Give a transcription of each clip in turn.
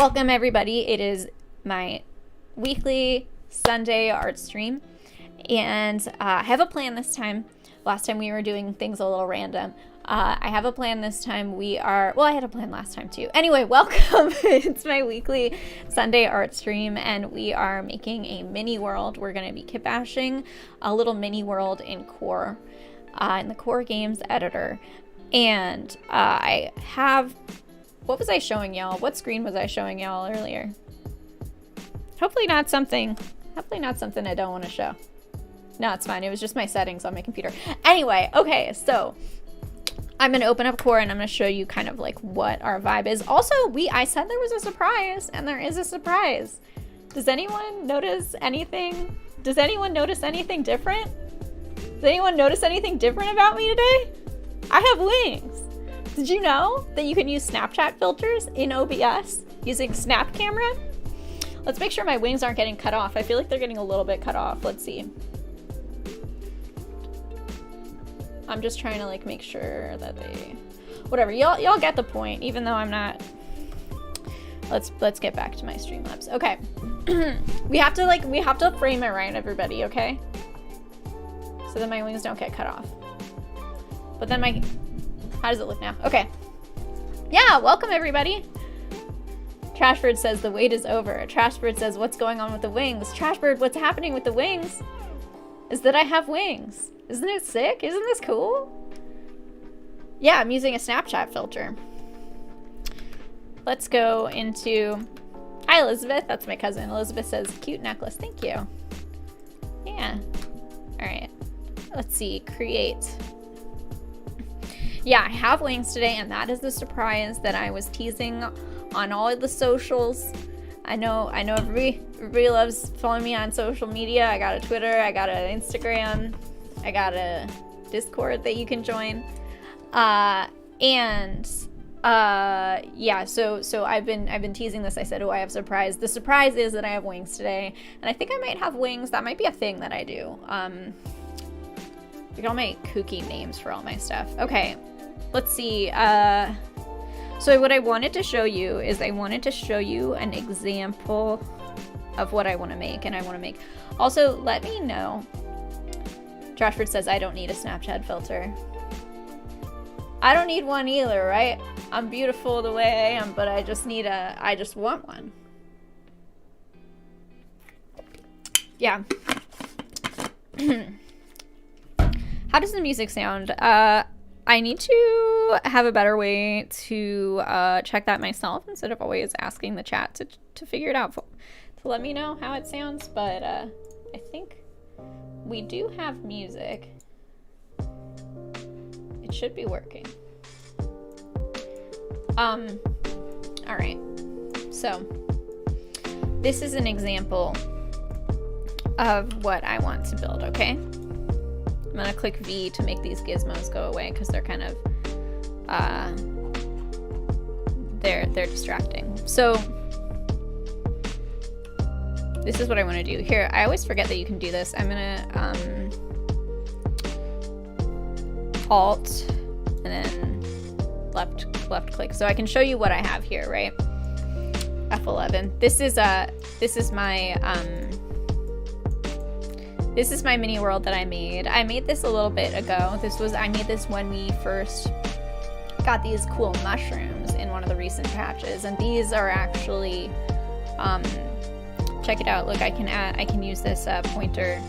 Welcome everybody. It is my weekly Sunday art stream, and I have a plan this time. Last time we were doing things a little random. I have a plan this time. I had a plan last time too. Anyway, welcome. It's my weekly Sunday art stream, and we are making a mini world. We're going to be kitbashing a little mini world in Core, in the Core Games editor. And I have... What was I showing y'all? What screen was I showing y'all earlier? Hopefully not something I don't want to show. No, it's fine. It was just my settings on my computer. Anyway, okay, so I'm going to open up Core and I'm going to show you kind of like what our vibe is. Also, I said there was a surprise, and there is a surprise. Does anyone notice anything? Does anyone notice anything different? Does anyone notice anything different about me today? I have wings. Did you know that you can use Snapchat filters in OBS using Snap Camera? Let's make sure my wings aren't getting cut off. I feel like they're getting a little bit cut off. Let's see. I'm just trying to like make sure that they... Whatever, y'all get the point, even though I'm not... Let's get back to my Streamlabs. Okay. we have to frame it right, everybody, okay? So that my wings don't get cut off. But then my... How does it look now? Okay. Yeah, welcome everybody. Trashbird says the wait is over. Trashbird says, what's going on with the wings? Trashbird, what's happening with the wings is that I have wings. Isn't it sick? Isn't this cool? Yeah, I'm using a Snapchat filter. Let's go into... Hi, Elizabeth. That's my cousin. Elizabeth says, cute necklace. Thank you. Yeah. All right. Let's see. Create. Yeah, I have wings today, and that is the surprise that I was teasing on all of the socials. I know everybody loves following me on social media. I got a Twitter, I got an Instagram, I got a Discord that you can join. Yeah, so I've been teasing this. I said, oh, I have a surprise. The surprise is that I have wings today, and I think I might have wings. That might be a thing that I do. Look at all my kooky names for all my stuff. Okay, let's see. So what I wanted to show you is I wanted to show you an example of what I want to make, and I want to make. Also, let me know. Trashford says I don't need a Snapchat filter. I don't need one either, right? I'm beautiful the way I am, but I just want one. Yeah. How does the music sound? I need to have a better way to check that myself instead of always asking the chat to figure it out, to let me know how it sounds. But I think we do have music. It should be working. All right. So this is an example of what I want to build, okay? I'm gonna click V to make these gizmos go away because they're kind of, they're distracting. So this is what I want to do. Here, I always forget that you can do this. I'm gonna Alt and then left click, so I can show you what I have here, right? F11. This is my mini world that I made. I made this a little bit ago. I made this when we first got these cool mushrooms in one of the recent patches, and these are actually, check it out. Look, I can use this pointer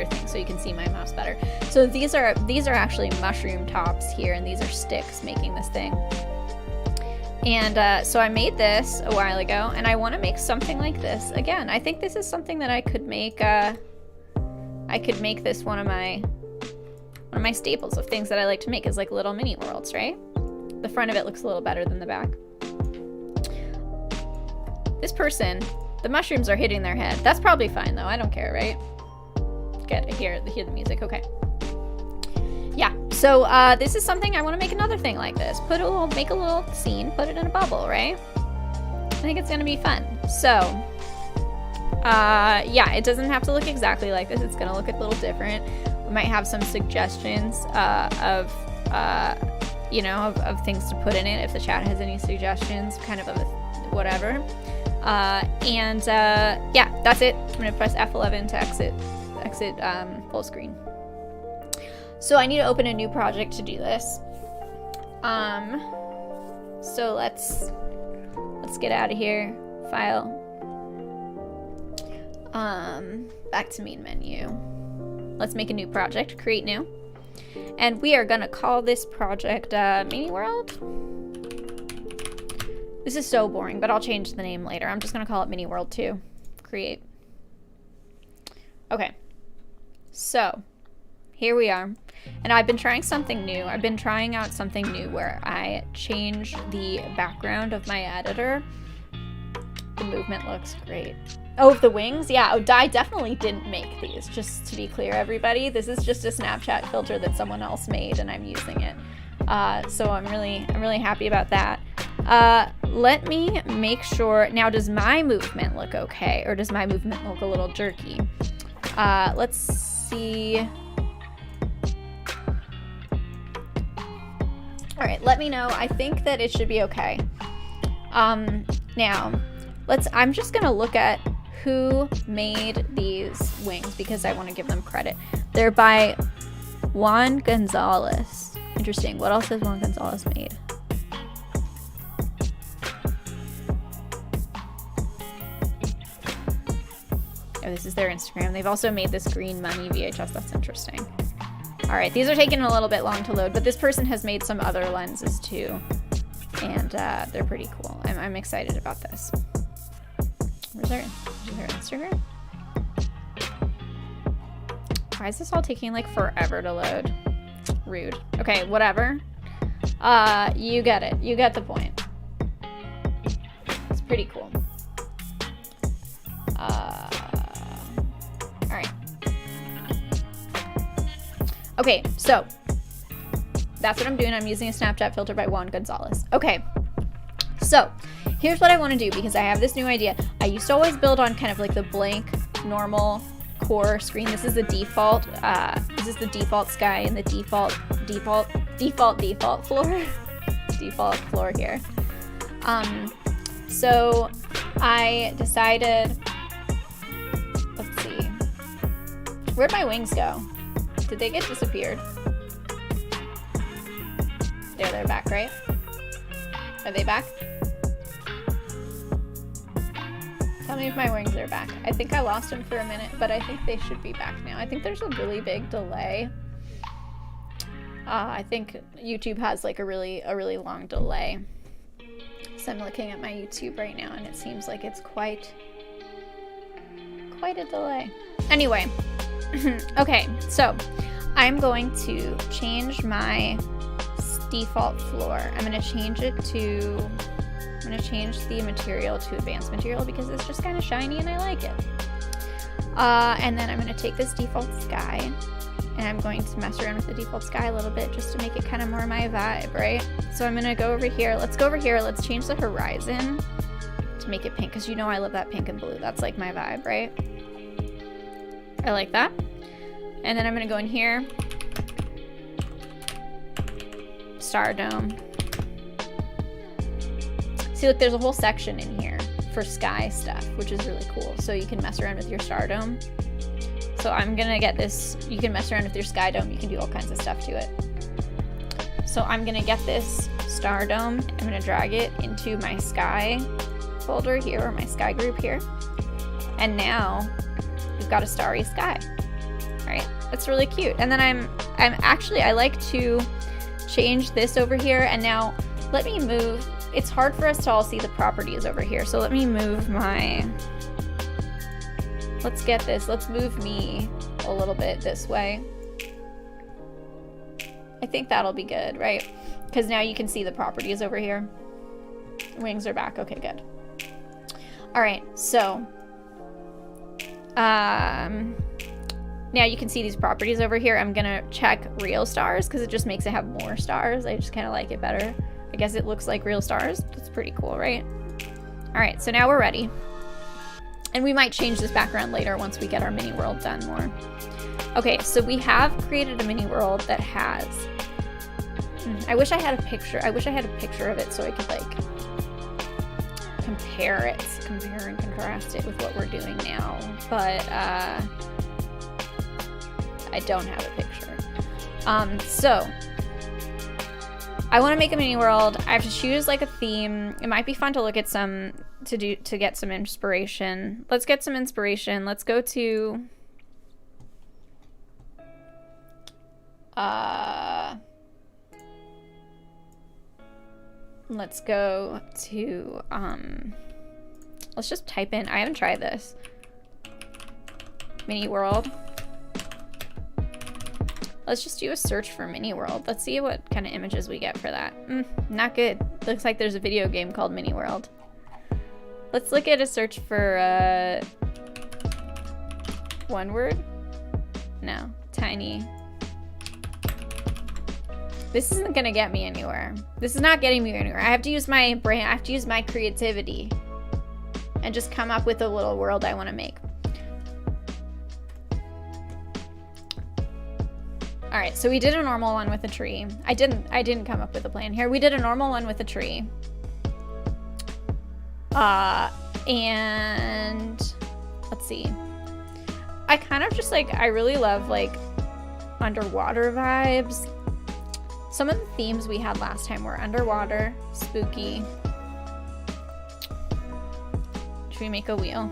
thing so you can see my mouse better. So these are actually mushroom tops here, and these are sticks making this thing. And so I made this a while ago, and I want to make something like this again. I think this is something that I could make. I could make this one of my staples of things that I like to make, is like little mini worlds, right? The front of it looks a little better than the back. This person, the mushrooms are hitting their head. That's probably fine though. I don't care, right? Good. I hear the music. Okay. Yeah. So this is something I want to make another thing like this. Make a little scene. Put it in a bubble, right? I think it's gonna be fun. So. Yeah, it doesn't have to look exactly like this. It's gonna look a little different. We might have some suggestions of things to put in it if the chat has any suggestions, kind of whatever. Yeah, that's it. I'm gonna press F11 to exit full screen. So I need to open a new project to do this. So let's get out of here. File. Back to main menu. Let's make a new project. Create new. And we are gonna call this project Mini World. This is so boring, but I'll change the name later. I'm just gonna call it Mini World 2. Create. Okay. So here we are. And I've been trying something new. I've been trying out something new where I change the background of my editor. The movement looks great. Oh, the wings? Yeah, I definitely didn't make these, just to be clear, everybody. This is just a Snapchat filter that someone else made, and I'm using it. So I'm really happy about that. Let me make sure. Now, does my movement look okay, or does my movement look a little jerky? Let's see. All right, let me know. I think that it should be okay. Now, I'm just gonna look at who made these wings because I want to give them credit. They're by Juan Gonzalez. Interesting. What else has Juan Gonzalez made? Oh, this is their Instagram. They've also made this green money VHS. That's interesting. All right, these are taking a little bit long to load, but this person has made some other lenses too, and they're pretty cool. I'm excited about this. Where's their Instagram? Why is this all taking like forever to load? Rude. Okay, whatever. You get it. You get the point. It's pretty cool. Alright. Okay, so that's what I'm doing. I'm using a Snapchat filter by Juan Gonzalez. Okay, so here's what I want to do because I have this new idea. I used to always build on kind of like the blank, normal core screen. This is the default. This is the default sky and the default floor. Default floor here. So I decided. Let's see. Where'd my wings go? Did they get disappeared? There, they're back, right? Are they back? Tell me if my wings are back. I think I lost them for a minute, but I think they should be back now. I think there's a really big delay. I think YouTube has like a really long delay. So I'm looking at my YouTube right now and it seems like it's quite a delay. Anyway, okay, so I'm going to change my default floor. I'm going to change the material to advanced material because it's just kind of shiny and I like it. And then I'm going to take this default sky and I'm going to mess around with the default sky a little bit just to make it kind of more my vibe, right? So I'm going to go over here. Let's go over here. Let's change the horizon to make it pink because you know I love that pink and blue. That's like my vibe, right? I like that. And then I'm going to go in here. Star dome. See, look, there's a whole section in here for sky stuff, which is really cool. So you can mess around with your star dome. So I'm gonna get this. You can mess around with your sky dome. You can do all kinds of stuff to it. So I'm gonna get this star dome. I'm gonna drag it into my sky folder here, or my sky group here. And now we've got a starry sky. All right, that's really cute. And then I like to change this over here. And now let me move. It's hard for us to all see the properties over here. So let me move let's get this. Let's move me a little bit this way. I think that'll be good, right? Because now you can see the properties over here. Wings are back. Okay, good. All right, so now you can see these properties over here. I'm gonna check real stars because it just makes it have more stars. I just kind of like it better. I guess it looks like real stars. That's pretty cool, right? All right, so now we're ready. And we might change this background later once we get our mini world done more. Okay, so we have created a mini world that has... I wish I had a picture. I wish I had a picture of it so I could like compare and contrast it with what we're doing now, but I don't have a picture. So I want to make a mini world. I have to choose like a theme. It might be fun to look at some to get some inspiration. Let's get some inspiration. Let's go to let's go to let's just type in, I haven't tried this, mini world. Let's just do a search for mini world. Let's see what kind of images we get for that. Not good. Looks like there's a video game called Mini World. Let's look at a search for one word. No, tiny. This isn't gonna get me anywhere. This is not getting me anywhere. I have to use my brain. I have to use my creativity and just come up with a little world I want to make. All right, so we did a normal one with a tree. I didn't come up with a plan here. We did a normal one with a tree. And let's see. I kind of just like, I really love like underwater vibes. Some of the themes we had last time were underwater, spooky. Should we make a wheel?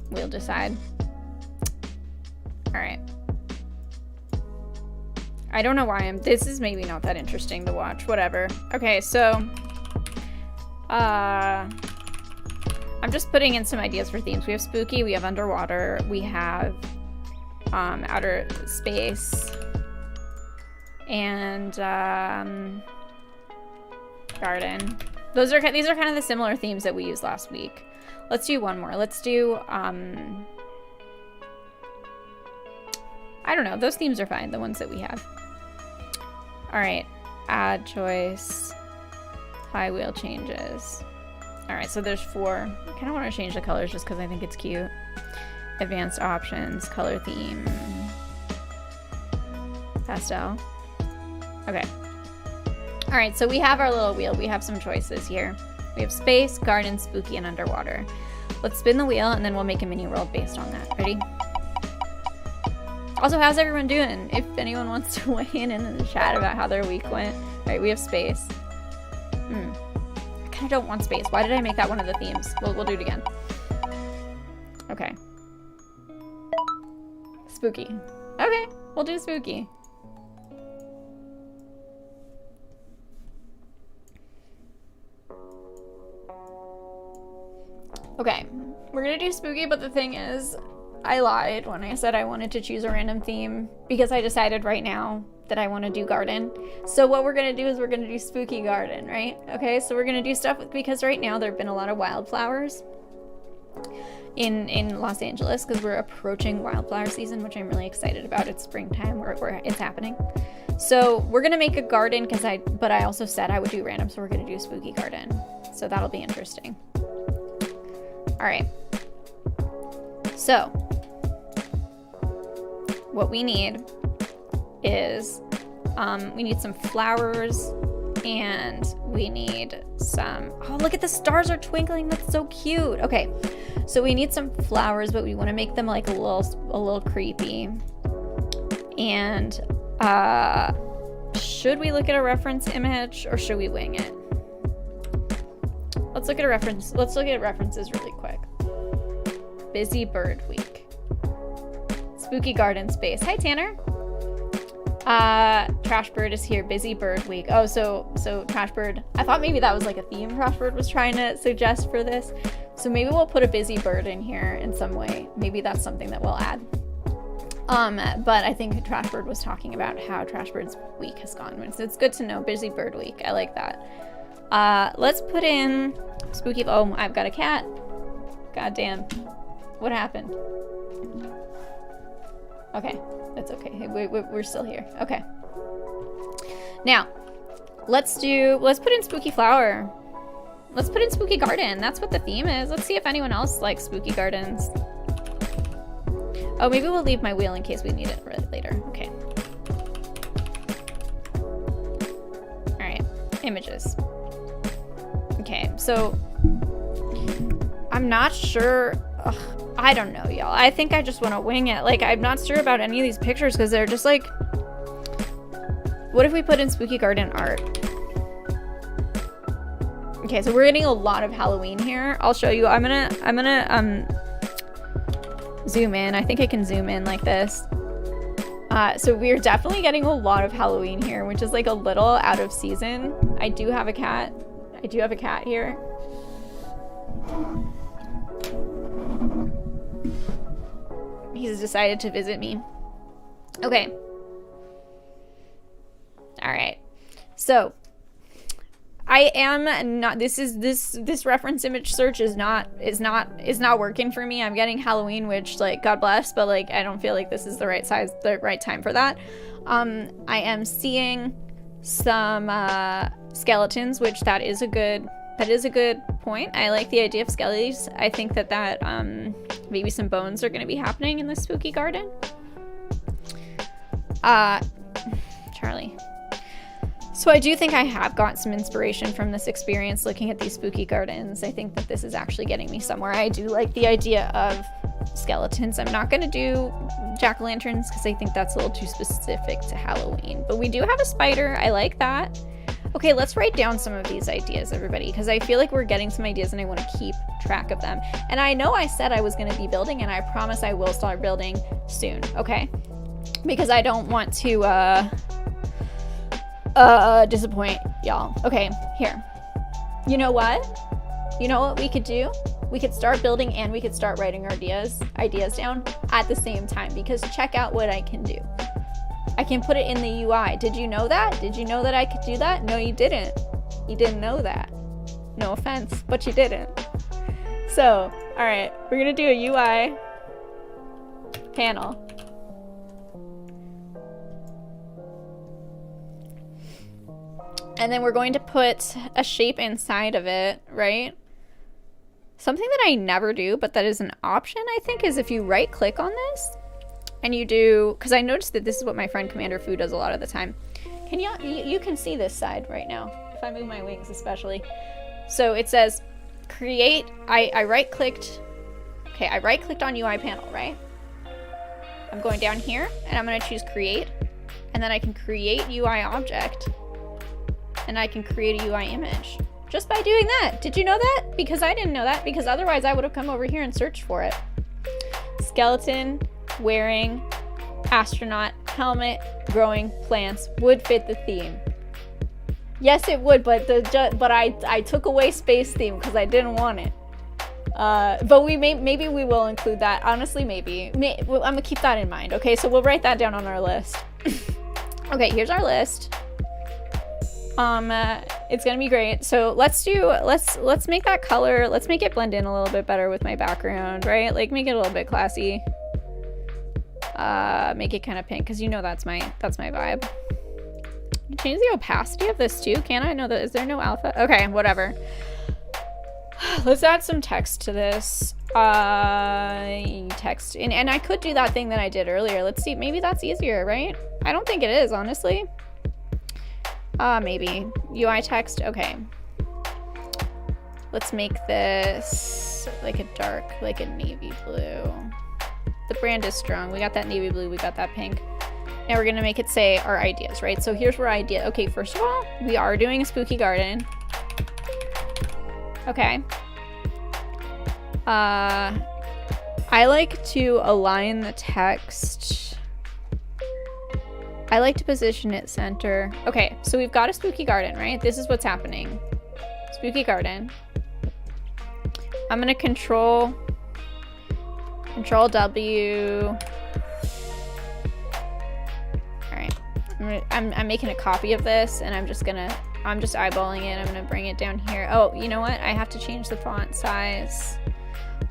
We'll decide. All right. I don't know why this is maybe not that interesting to watch. Whatever. Okay, so I'm just putting in some ideas for themes. We have spooky, we have underwater, we have outer space, and garden. These are kind of the similar themes that we used last week. Let's do one more. Let's do I don't know. Those themes are fine, the ones that we have. All right. Add choice. High wheel changes. All right, so there's 4. I kind of want to change the colors just because I think it's cute. Advanced options, color theme, pastel. Okay. All right, so we have our little wheel. We have some choices here. We have space, garden, spooky, and underwater. Let's spin the wheel and then we'll make a mini world based on that. Ready? Also, how's everyone doing? If anyone wants to weigh in the chat about how their week went. All right, we have space. I kind of don't want space. Why did I make that one of the themes? We'll do it again. Okay. Spooky. Okay, we'll do spooky. Okay, we're gonna do spooky, but the thing is, I lied when I said I wanted to choose a random theme because I decided right now that I want to do garden. So what we're gonna do is we're gonna do spooky garden, right? Okay, so we're gonna do stuff because right now there have been a lot of wildflowers in Los Angeles because we're approaching wildflower season, which I'm really excited about. It's springtime where it's happening. So we're gonna make a garden but I also said I would do random, so we're gonna do a spooky garden. So that'll be interesting. All right. So what we need is we need some flowers and we need some, oh, look at the stars are twinkling. That's so cute. Okay. So we need some flowers, but we want to make them like a little creepy. And should we look at a reference image or should we wing it? Let's look at a reference. Let's look at references really quick. Busy Bird Week. Spooky Garden Space. Hi, Tanner. Trash Bird is here. Busy Bird Week. Oh, so Trash Bird. I thought maybe that was like a theme Trash Bird was trying to suggest for this. So maybe we'll put a busy bird in here in some way. Maybe that's something that we'll add. But I think Trash Bird was talking about how Trash Bird's week has gone. So it's good to know. Busy Bird Week. I like that. Let's put in spooky. Oh, I've got a cat. God damn. What happened? Okay, that's okay. We're still here. Okay. Now, let's put in spooky flower. Let's put in spooky garden. That's what the theme is. Let's see if anyone else likes spooky gardens. Oh, maybe we'll leave my wheel in case we need it later. Okay. All right, images. Okay, so I'm not sure. Ugh, I don't know, y'all. I think I just want to wing it. Like, I'm not sure about any of these pictures because they're just like, what if we put in spooky garden art? Okay, so we're getting a lot of Halloween here. I'll show you. I'm gonna zoom in. I think I can zoom in like this. So we're definitely getting a lot of Halloween here, which is like a little out of season. I do have a cat. I do have a cat here. He's decided to visit me. Okay. All right. So I am not, this reference image search is not working for me. I'm getting Halloween, which, like, God bless, but like I don't feel like this is the right time for that. I am seeing some skeletons, which that is a good point. I like the idea of skellies. I think that maybe some bones are going to be happening in the spooky garden. Charlie. So I do think I have got some inspiration from this experience looking at these spooky gardens. I think that this is actually getting me somewhere. I do like the idea of skeletons. I'm not going to do jack-o'-lanterns because I think that's a little too specific to Halloween. But we do have a spider. I like that. Okay, let's write down some of these ideas, everybody, because I feel like we're getting some ideas and I want to keep track of them. And I know I said I was going to be building, and I promise I will start building soon, okay? Because I don't want to disappoint y'all. Okay, here. You know what? You know what we could do? We could start building and we could start writing our ideas down at the same time, because check out what I can do. I can put it in the UI. Did you know that? Did you know that I could do that? No, you didn't. You didn't know that. No offense, but you didn't. So, all right, we're gonna do a UI panel. And then we're going to put a shape inside of it, right? Something that I never do, but that is an option, I think, is if you right click on this and you do, because I noticed that this is what my friend Commander Fu does a lot of the time. Can you can see this side right now, if I move my wings especially. So it says create, I right clicked, okay, I right clicked on UI panel, right? I'm going down here and I'm gonna choose create, and then I can create UI object, and I can create a UI image just by doing that. Did you know that? Because I didn't know that, because otherwise I would have come over here and searched for it. Skeleton wearing astronaut helmet growing plants would fit the theme. Yes, it would, but I took away space theme because I didn't want it. But maybe we will include that. Honestly, maybe. I'm gonna keep that in mind. Okay, so we'll write that down on our list. Okay, here's our list. It's gonna be great. So let's make that color, let's make it blend in a little bit better with my background, right? Like, make it a little bit classy. Make it kind of pink, because you know that's my vibe. Change the opacity of this too, can I? No, is there no alpha? Okay, whatever. Let's add some text to this. Text, and I could do that thing that I did earlier. Let's see, maybe that's easier, right? I don't think it is, honestly. Maybe UI text. Okay, let's make this like a dark, like a navy blue. The brand is strong. We got that navy blue, we got that pink. Now we're gonna make it say our ideas, right? So here's our idea. Okay, first of all, we are doing a spooky garden. Okay. I like to align the text. I like to position it center. Okay, so we've got a spooky garden, right? This is what's happening. Spooky garden. I'm gonna control W. All right, I'm making a copy of this, and I'm just eyeballing it. I'm gonna bring it down here. Oh, you know what? I have to change the font size.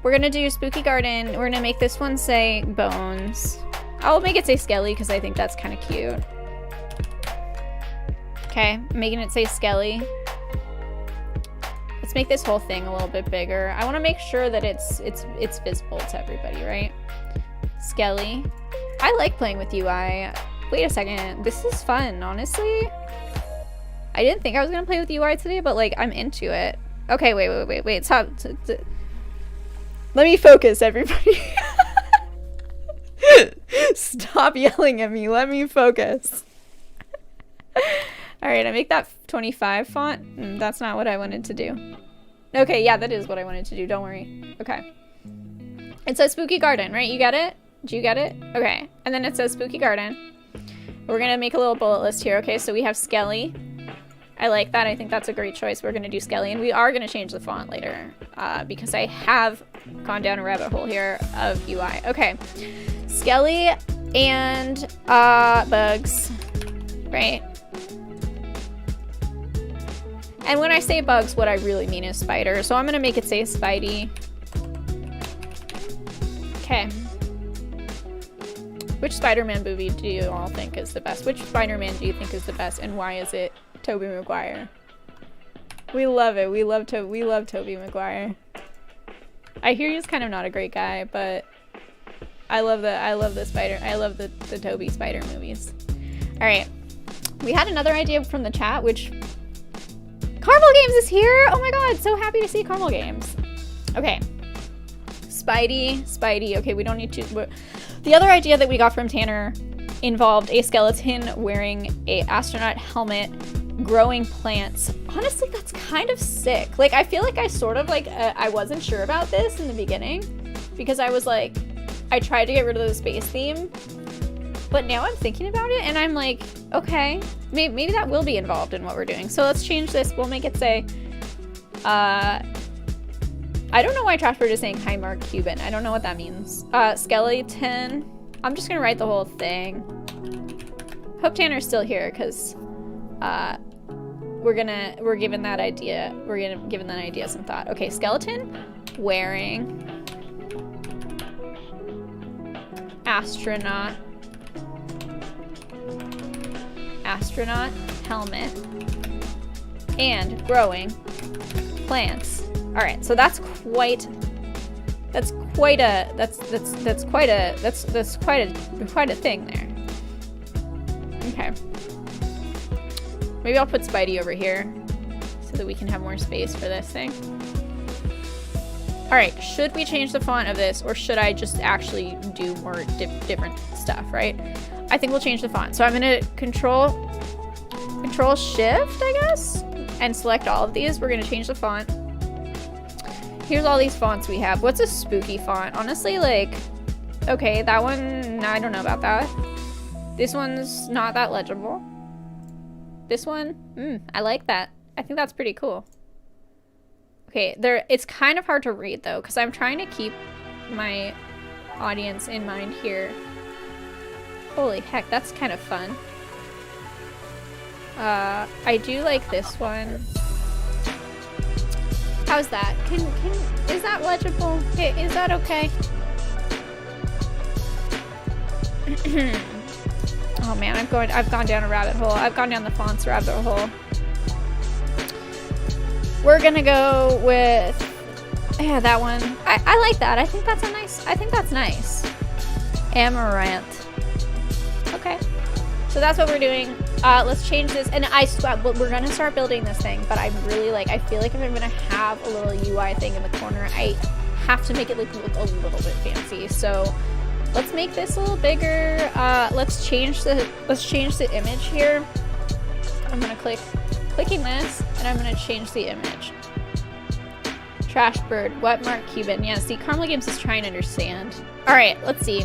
We're gonna do spooky garden. We're gonna make this one say bones. I'll make it say skelly because I think that's kind of cute. Okay, I'm making it say skelly. Let's make this whole thing a little bit bigger. I want to make sure that it's visible to everybody, right? Skelly. I like playing with UI. Wait a second. This is fun, honestly. I didn't think I was going to play with UI today, but like I'm into it. Okay, wait. Stop. Let me focus, everybody. Stop yelling at me. Let me focus. All right, I make that 25 font. That's not what I wanted to do. Okay, yeah, that is what I wanted to do. Don't worry. Okay. It says Spooky Garden, right? You get it? Do you get it? Okay. And then it says Spooky Garden. We're going to make a little bullet list here. Okay, so we have Skelly. I like that. I think that's a great choice. We're going to do Skelly. And we are going to change the font later because I have gone down a rabbit hole here of UI. Okay. Skelly and bugs, right? And when I say bugs, what I really mean is spider. So I'm going to make it say Spidey. Okay. Which Spider-Man movie do you all think is the best? Which Spider-Man do you think is the best? And why is it Tobey Maguire? We love it. We love Tobey Maguire. I hear he's kind of not a great guy, but I love the Tobey Spider movies. All right. We had another idea from the chat, which Karl Games is here! Oh my god, so happy to see Karl Games. Okay. Spidey. Okay, we don't need to... The other idea that we got from Tanner involved a skeleton wearing a astronaut helmet, growing plants. Honestly, that's kind of sick. Like, I feel like I sort of, like, I wasn't sure about this in the beginning, because I was like, I tried to get rid of the space theme, but now I'm thinking about it, and I'm like, okay, maybe that will be involved in what we're doing. So let's change this. We'll make it say, I don't know why Trashbird is saying hi, Mark Cuban. I don't know what that means. Skeleton. I'm just gonna write the whole thing. Hope Tanner's still here, because we're giving that idea some thought. Okay, skeleton wearing astronaut helmet and growing plants. All right, so that's quite a thing there. Okay. Maybe I'll put Spidey over here so that we can have more space for this thing. All right, should we change the font of this, or should I just actually do more different stuff, right? I think we'll change the font. So I'm gonna control shift, I guess, and select all of these. We're gonna change the font. Here's all these fonts we have. What's a spooky font? Honestly, like, okay, that one, I don't know about that. This one's not that legible. This one, I like that. I think that's pretty cool. Okay, it's kind of hard to read though, because I'm trying to keep my audience in mind here. Holy heck, that's kind of fun. I do like this one. How's that? Is that legible? Is that okay? Oh man, I've gone down a rabbit hole. I've gone down the fonts rabbit hole. We're gonna go with, yeah, that one. I like that. I think that's nice. Amaranth. Okay. So that's what we're doing. Let's change this. And we're gonna start building this thing, but I'm really like, I feel like if I'm gonna have a little UI thing in the corner, I have to make it like look a little bit fancy. So let's make this a little bigger. Let's change the image here. I'm gonna clicking this, and I'm gonna change the image. Trashbird, what Mark Cuban? Yeah, see, Karl Games is trying to understand. All right, let's see.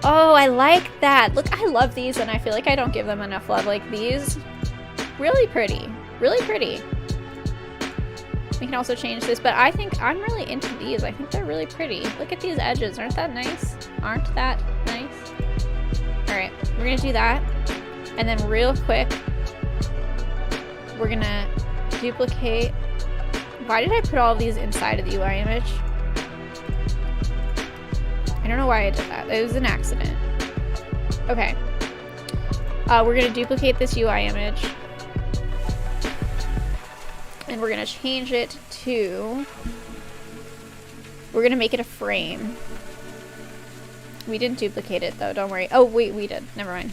Oh, I like that. Look, I love these, and I feel like I don't give them enough love. Like these, really pretty, really pretty. We can also change this, but I think I'm really into these. I think they're really pretty. Look at these edges. Aren't that nice? Aren't that nice? All right, we're gonna do that, and then real quick, we're gonna duplicate. Why did I put all of these inside of the UI image? I don't know why I did that. It was an accident. Okay. We're gonna duplicate this UI image. And we're gonna change it to, we're gonna make it a frame. We didn't duplicate it though, don't worry. Oh wait, we did, never mind.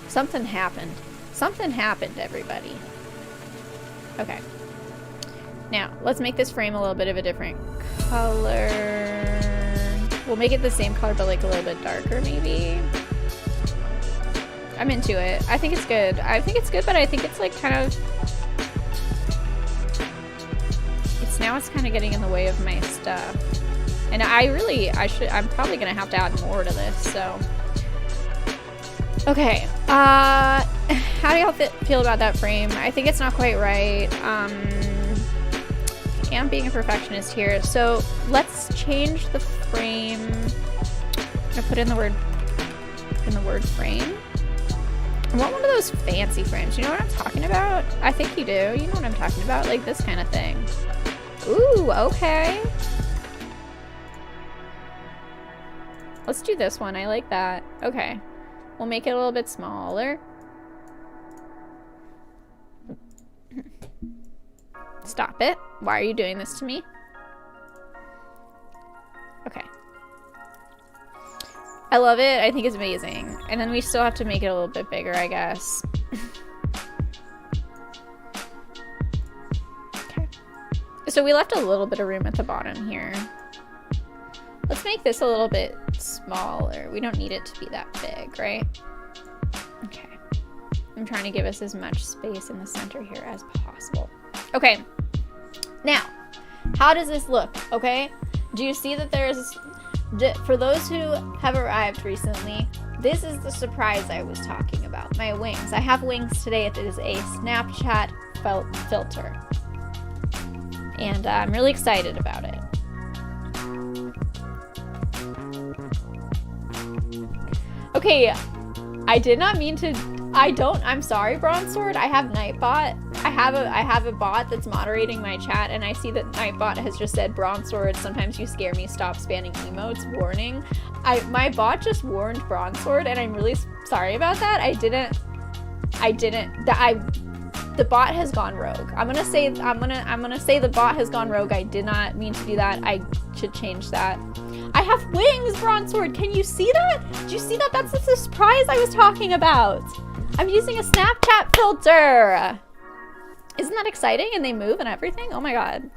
Something happened. Something happened, everybody. Okay. Now, let's make this frame a little bit of a different color. We'll make it the same color, but like a little bit darker, maybe. I'm into it. I think it's good. I think it's good, but I think it's like kind of... It's kind of getting in the way of my stuff. And I'm probably gonna have to add more to this, so. Okay, how do y'all feel about that frame? I think it's not quite right. I'm being a perfectionist here, so let's change the frame. I'm gonna put in the word frame. I want one of those fancy frames. You know what I'm talking about? I think you do. You know what I'm talking about? Like this kind of thing. Ooh, okay. Let's do this one. I like that. Okay. We'll make it a little bit smaller. Stop it. Why are you doing this to me? Okay. I love it. I think it's amazing. And then we still have to make it a little bit bigger, I guess. Okay. So we left a little bit of room at the bottom here. Let's make this a little bit smaller. We don't need it to be that big, right? Okay. I'm trying to give us as much space in the center here as possible. Okay. Now, how does this look? Okay. Do you see that there's, for those who have arrived recently, this is the surprise I was talking about. My wings. I have wings today. It is a Snapchat filter. And I'm really excited about it. Okay, I did not mean to, I'm sorry, Bronze Sword. I have Nightbot. I have a bot that's moderating my chat, and I see that Nightbot has just said, Bronze Sword, sometimes you scare me, stop spamming emotes, warning. My bot just warned Bronze Sword, and I'm really sorry about that. The bot has gone rogue. I'm gonna say the bot has gone rogue. I did not mean to do that. I should change that. I have wings, Bronze Sword. Can you see that? Did you see that? That's the surprise I was talking about. I'm using a Snapchat filter. Isn't that exciting? And they move and everything. Oh my god.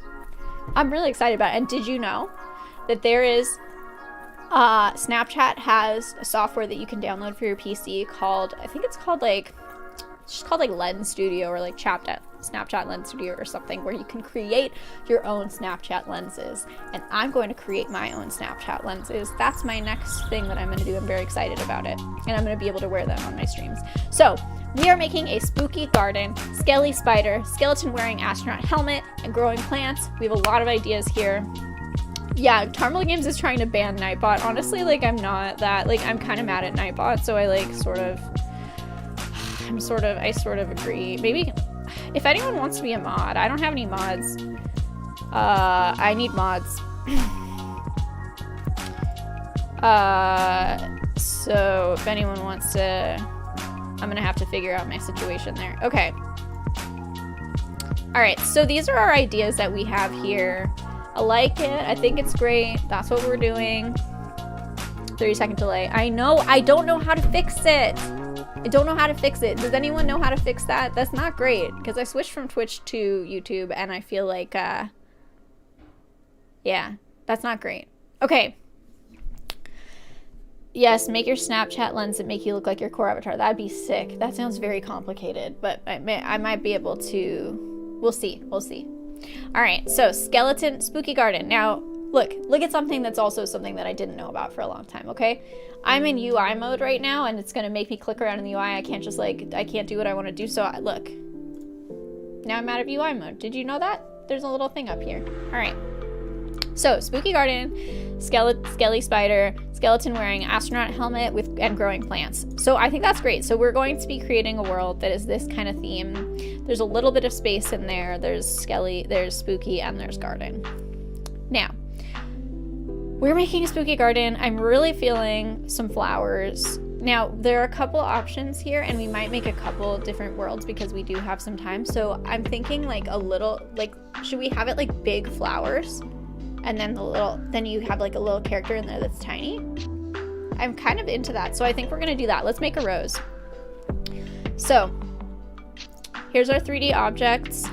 I'm really excited about it. And did you know that there is Snapchat has a software that you can download for your PC called, I think it's called like Lens Studio or like Snapchat Lens Studio or something, where you can create your own Snapchat lenses. And I'm going to create my own Snapchat lenses. That's my next thing that I'm going to do. I'm very excited about it. And I'm going to be able to wear them on my streams. So we are making a spooky garden, skelly spider, skeleton wearing astronaut helmet, and growing plants. We have a lot of ideas here. Yeah, Tarmel Games is trying to ban Nightbot. Honestly, like I'm not that, like I'm kind of mad at Nightbot, so I like I sort of agree. Maybe if anyone wants to be a mod, I don't have any mods. I need mods. So if anyone wants to, I'm gonna have to figure out my situation there. Okay. All right, so these are our ideas that we have here. I like it. I think it's great. That's what we're doing. 30-second delay. I know. I don't know how to fix it. I don't know how to fix it. Does anyone know how to fix that? That's not great, because I switched from Twitch to YouTube, and I feel like, yeah, that's not great. Okay. Yes, make your Snapchat lens that make you look like your core avatar. That'd be sick. That sounds very complicated, but I might be able to. We'll see. We'll see. All right, so skeleton, spooky garden. Now, look at something that's also something that I didn't know about for a long time, okay? I'm in UI mode right now, and it's gonna make me click around in the UI. I can't just I can't do what I wanna do, so look. Now I'm out of UI mode. Did you know that? There's a little thing up here. All right. So, spooky garden, skelly spider, skeleton wearing astronaut helmet and growing plants. So I think that's great. So we're going to be creating a world that is this kind of theme. There's a little bit of space in there. There's skelly, there's spooky, and there's garden. Now, we're making a spooky garden. I'm really feeling some flowers. Now, there are a couple options here, and we might make a couple different worlds because we do have some time. So I'm thinking like a little, like, should we have it like big flowers? And then then you have like a little character in there that's tiny. I'm kind of into that. So I think we're gonna do that. Let's make a rose. So here's our 3D objects.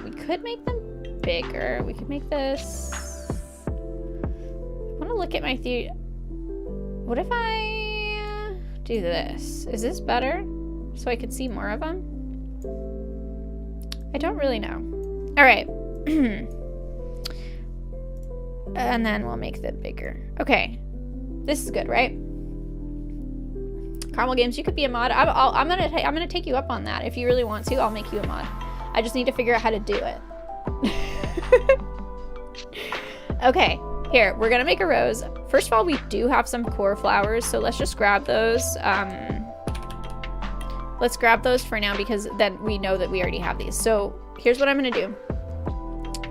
We could make them bigger. We could make this. I want to look at my theory. What if I do this? Is this better? So I could see more of them? I don't really know. All right. And then we'll make them bigger. Okay. This is good, right? Caramel Games, you could be a mod. I'm gonna take you up on that. If you really want to, I'll make you a mod. I just need to figure out how to do it. Okay, here, we're gonna make a rose. First of all, we do have some core flowers, so let's just grab those. Let's grab those for now because then we know that we already have these. So here's what I'm gonna do.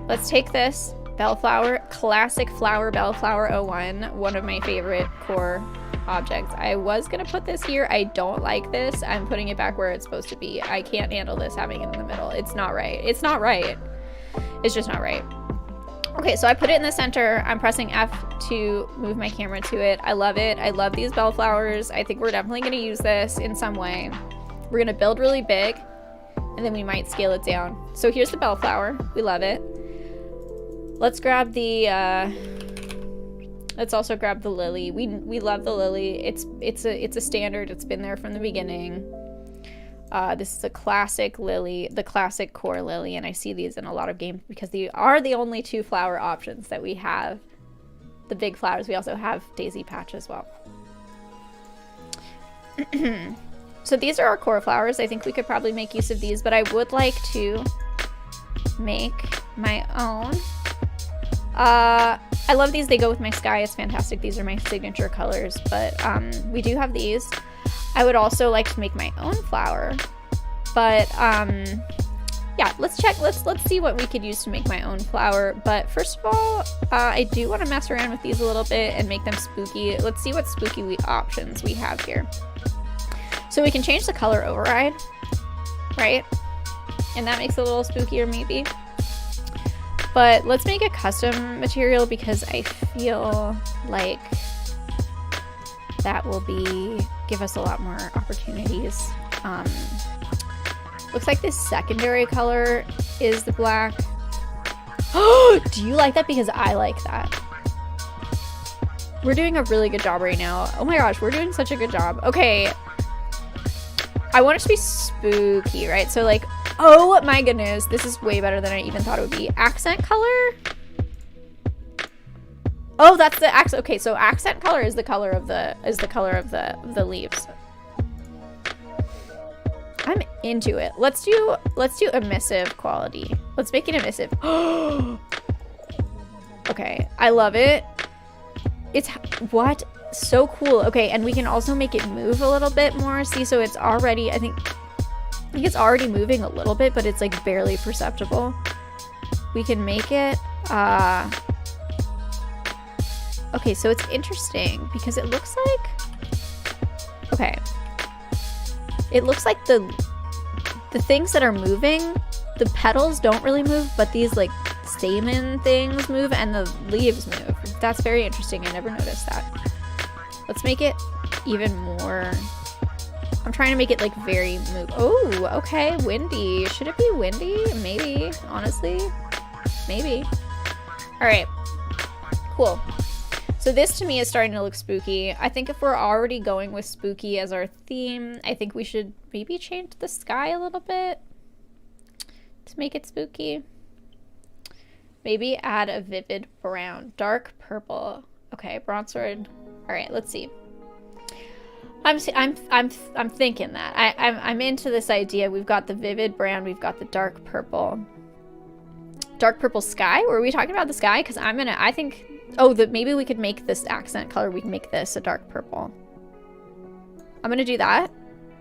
Let's take this bellflower, classic flower bellflower 01, one of my favorite core objects. I was gonna put this here. I don't like this. I'm putting it back where it's supposed to be. I can't handle this having it in the middle. It's not right. It's not right. It's just not right. Okay, so I put it in the center. I'm pressing F to move my camera to it. I love it. I love these bellflowers. I think we're definitely gonna use this in some way. We're gonna build really big and then we might scale it down. So here's the bellflower. We love it. Let's grab the let's also grab the lily. We love the lily. It's a standard. It's been there from the beginning. This is a classic lily, the classic core lily, and I see these in a lot of games because they are the only 2 flower options that we have. The big flowers. We also have daisy patch as well. So these are our core flowers. I think we could probably make use of these, but I would like to make my own. I love these. They go with my sky. It's fantastic. These are my signature colors, but we do have these. I would also like to make my own flower, but yeah, let's check. Let's see what we could use to make my own flower. But first of all, I do want to mess around with these a little bit and make them spooky. Let's see what spooky options we have here. So we can change the color override, right? And that makes it a little spookier maybe. But let's make a custom material because I feel like that will give us a lot more opportunities. Looks like this secondary color is the black. Oh, do you like that? Because I like that. We're doing a really good job right now. Oh my gosh, we're doing such a good job. Okay. I want it to be spooky, right? So like, oh my goodness, this is way better than I even thought it would be. Accent color? Oh, that's the accent. Okay, so accent color is the color of the leaves. I'm into it. Let's do emissive quality. Let's make it emissive. Okay, I love it. It's what? So cool. Okay, and we can also make it move a little bit more. See, so it's already, I think it's already moving a little bit, but it's like barely perceptible. We can make it okay, so it's interesting because it looks like, okay, it looks like the things that are moving, the petals don't really move, but these like stamen things move and the leaves move. That's very interesting. I never noticed that. Let's make it even more. I'm trying to make it like very move. Oh, okay, windy. Should it be windy? Maybe, honestly, maybe. All right, cool. So this to me is starting to look spooky. I think if we're already going with spooky as our theme, I think we should maybe change the sky a little bit to make it spooky. Maybe add a vivid brown, dark purple. Okay, bronze sword. All right, let's see. I'm thinking that. I'm into this idea. We've got the vivid brown. We've got the dark purple. Dark purple sky? Were we talking about the sky? Because I think, oh, maybe we could make this accent color. We can make this a dark purple. I'm gonna do that.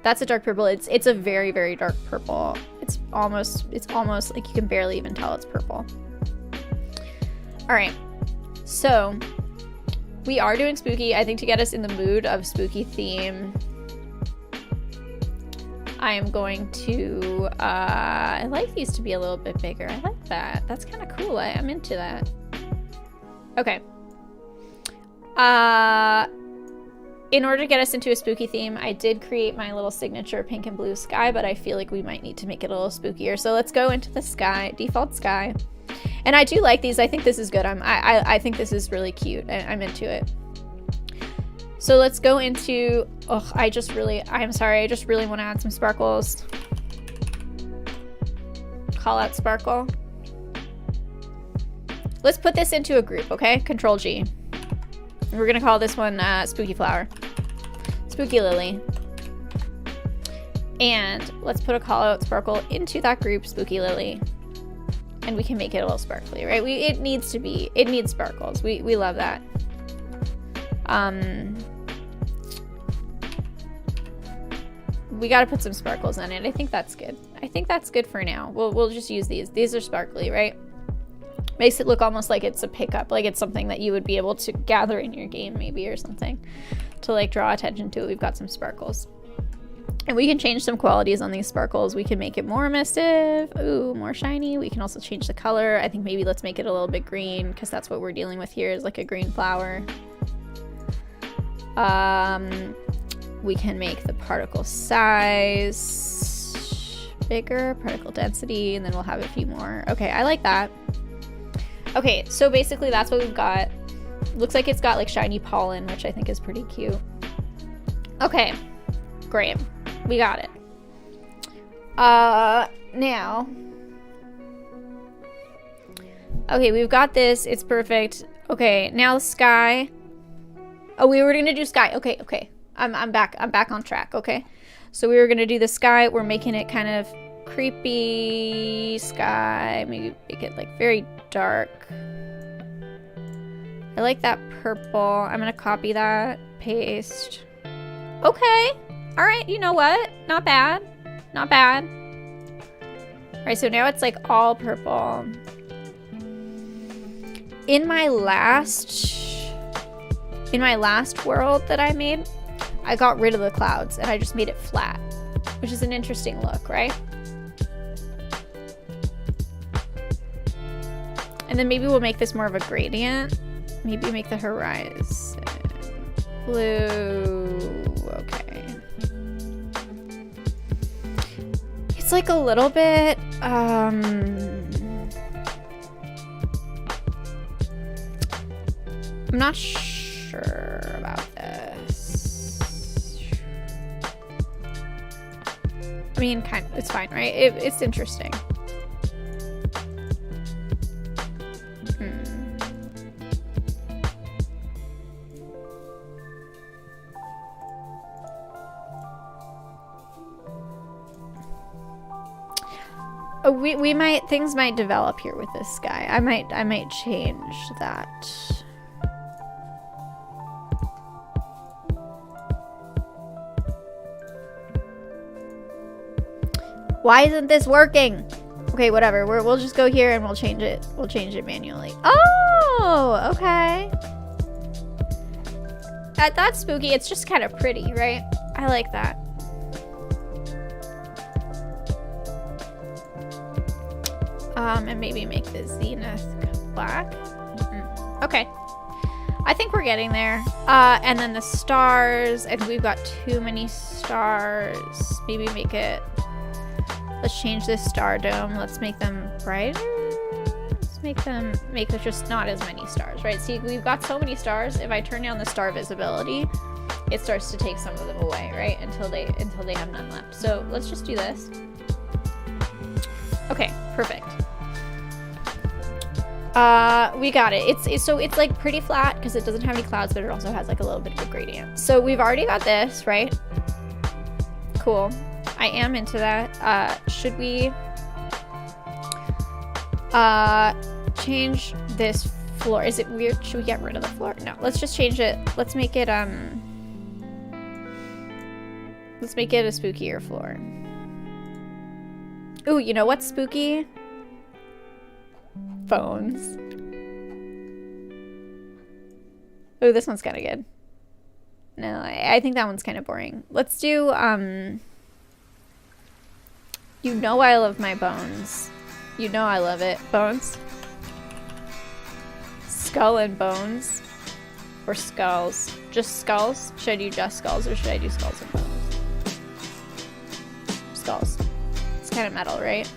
That's a dark purple. It's a very, very dark purple. It's almost like you can barely even tell it's purple. All right, so We are doing spooky, I think, to get us in the mood of spooky theme. I am going to, I like these to be a little bit bigger. I like that. That's kind of cool. I'm into that. Okay. In order to get us into a spooky theme, I did create my little signature pink and blue sky, but I feel like we might need to make it a little spookier. So let's go into the sky, default sky. And I do like these. I think this is good. I think this is really cute. I'm into it. So let's go into, oh, I'm sorry. I just really want to add some sparkles. Call out sparkle. Let's put this into a group, okay? Control G. We're gonna call this one Spooky Flower. Spooky Lily. And let's put a call out sparkle into that group, Spooky Lily. And we can make it a little sparkly, right? It needs sparkles. We love that. We gotta put some sparkles in it. I think that's good. I think that's good for now. We'll just use these. These are sparkly, right? Makes it look almost like it's a pickup, like it's something that you would be able to gather in your game maybe or something to like draw attention to it. We've got some sparkles. And we can change some qualities on these sparkles. We can make it more emissive, ooh, more shiny. We can also change the color. I think maybe let's make it a little bit green because that's what we're dealing with here is like a green flower. We can make the particle size bigger, particle density, and then we'll have a few more. Okay, I like that. Okay, so basically that's what we've got. Looks like it's got like shiny pollen, which I think is pretty cute. Okay, great. We got it. Now. Okay, we've got this. It's perfect. Okay, now the sky. Oh, we were gonna do sky. Okay. I'm back on track, okay? So we were gonna do the sky. We're making it kind of creepy sky. Maybe make it like very dark. I like that purple. I'm gonna copy that, paste. Okay, all right, you know what? Not bad, not bad. All right, so now it's like all purple. In my last world that I made, I got rid of the clouds and I just made it flat, which is an interesting look, right? And then maybe we'll make this more of a gradient. Maybe make the horizon blue. Okay. It's like a little bit, I'm not sure about this. I mean, it's fine, right? It's interesting. Things might develop here with this guy. I might change that. Why isn't this working? Okay, whatever. We'll just go here and we'll change it. We'll change it manually. Oh, okay. That's spooky. It's just kind of pretty, right? I like that. And maybe make the zenith black. Okay. I think we're getting there. And then the stars. I think we've got too many stars. Maybe make it... Let's change this star dome. Let's make them brighter. Let's make it just not as many stars, right? See, we've got so many stars. If I turn down the star visibility, it starts to take some of them away, right? Until they have none left. So let's just do this. Okay, perfect. We got it. It's like pretty flat because it doesn't have any clouds, but it also has like a little bit of a gradient. So we've already got this, right? Cool. I am into that. Should we change this floor? Is it weird? Should we get rid of the floor? No, let's just change it. Let's make it a spookier floor. Ooh, you know what's spooky? Phones. Oh, this one's kind of good. No, I think that one's kind of boring. Let's do, you know I love my bones. You know I love it. Bones. Skull and bones. Or skulls. Just skulls? Should I do just skulls or should I do skulls and bones? Skulls. It's kind of metal, right?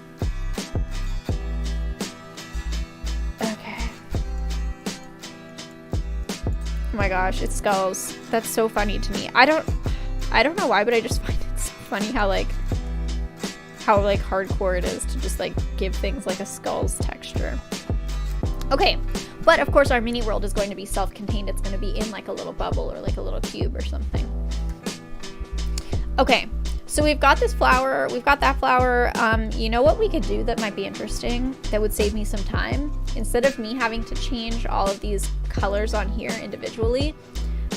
Okay. Oh my gosh, it's skulls. That's so funny to me. I don't know why, but I just find it so funny how hardcore it is to just like give things like a skull's texture. Okay, but of course our mini world is going to be self-contained. It's going to be in like a little bubble or like a little cube or something. Okay, so we've got this flower, we've got that flower. You know what we could do that might be interesting, that would save me some time? Instead of me having to change all of these colors on here individually,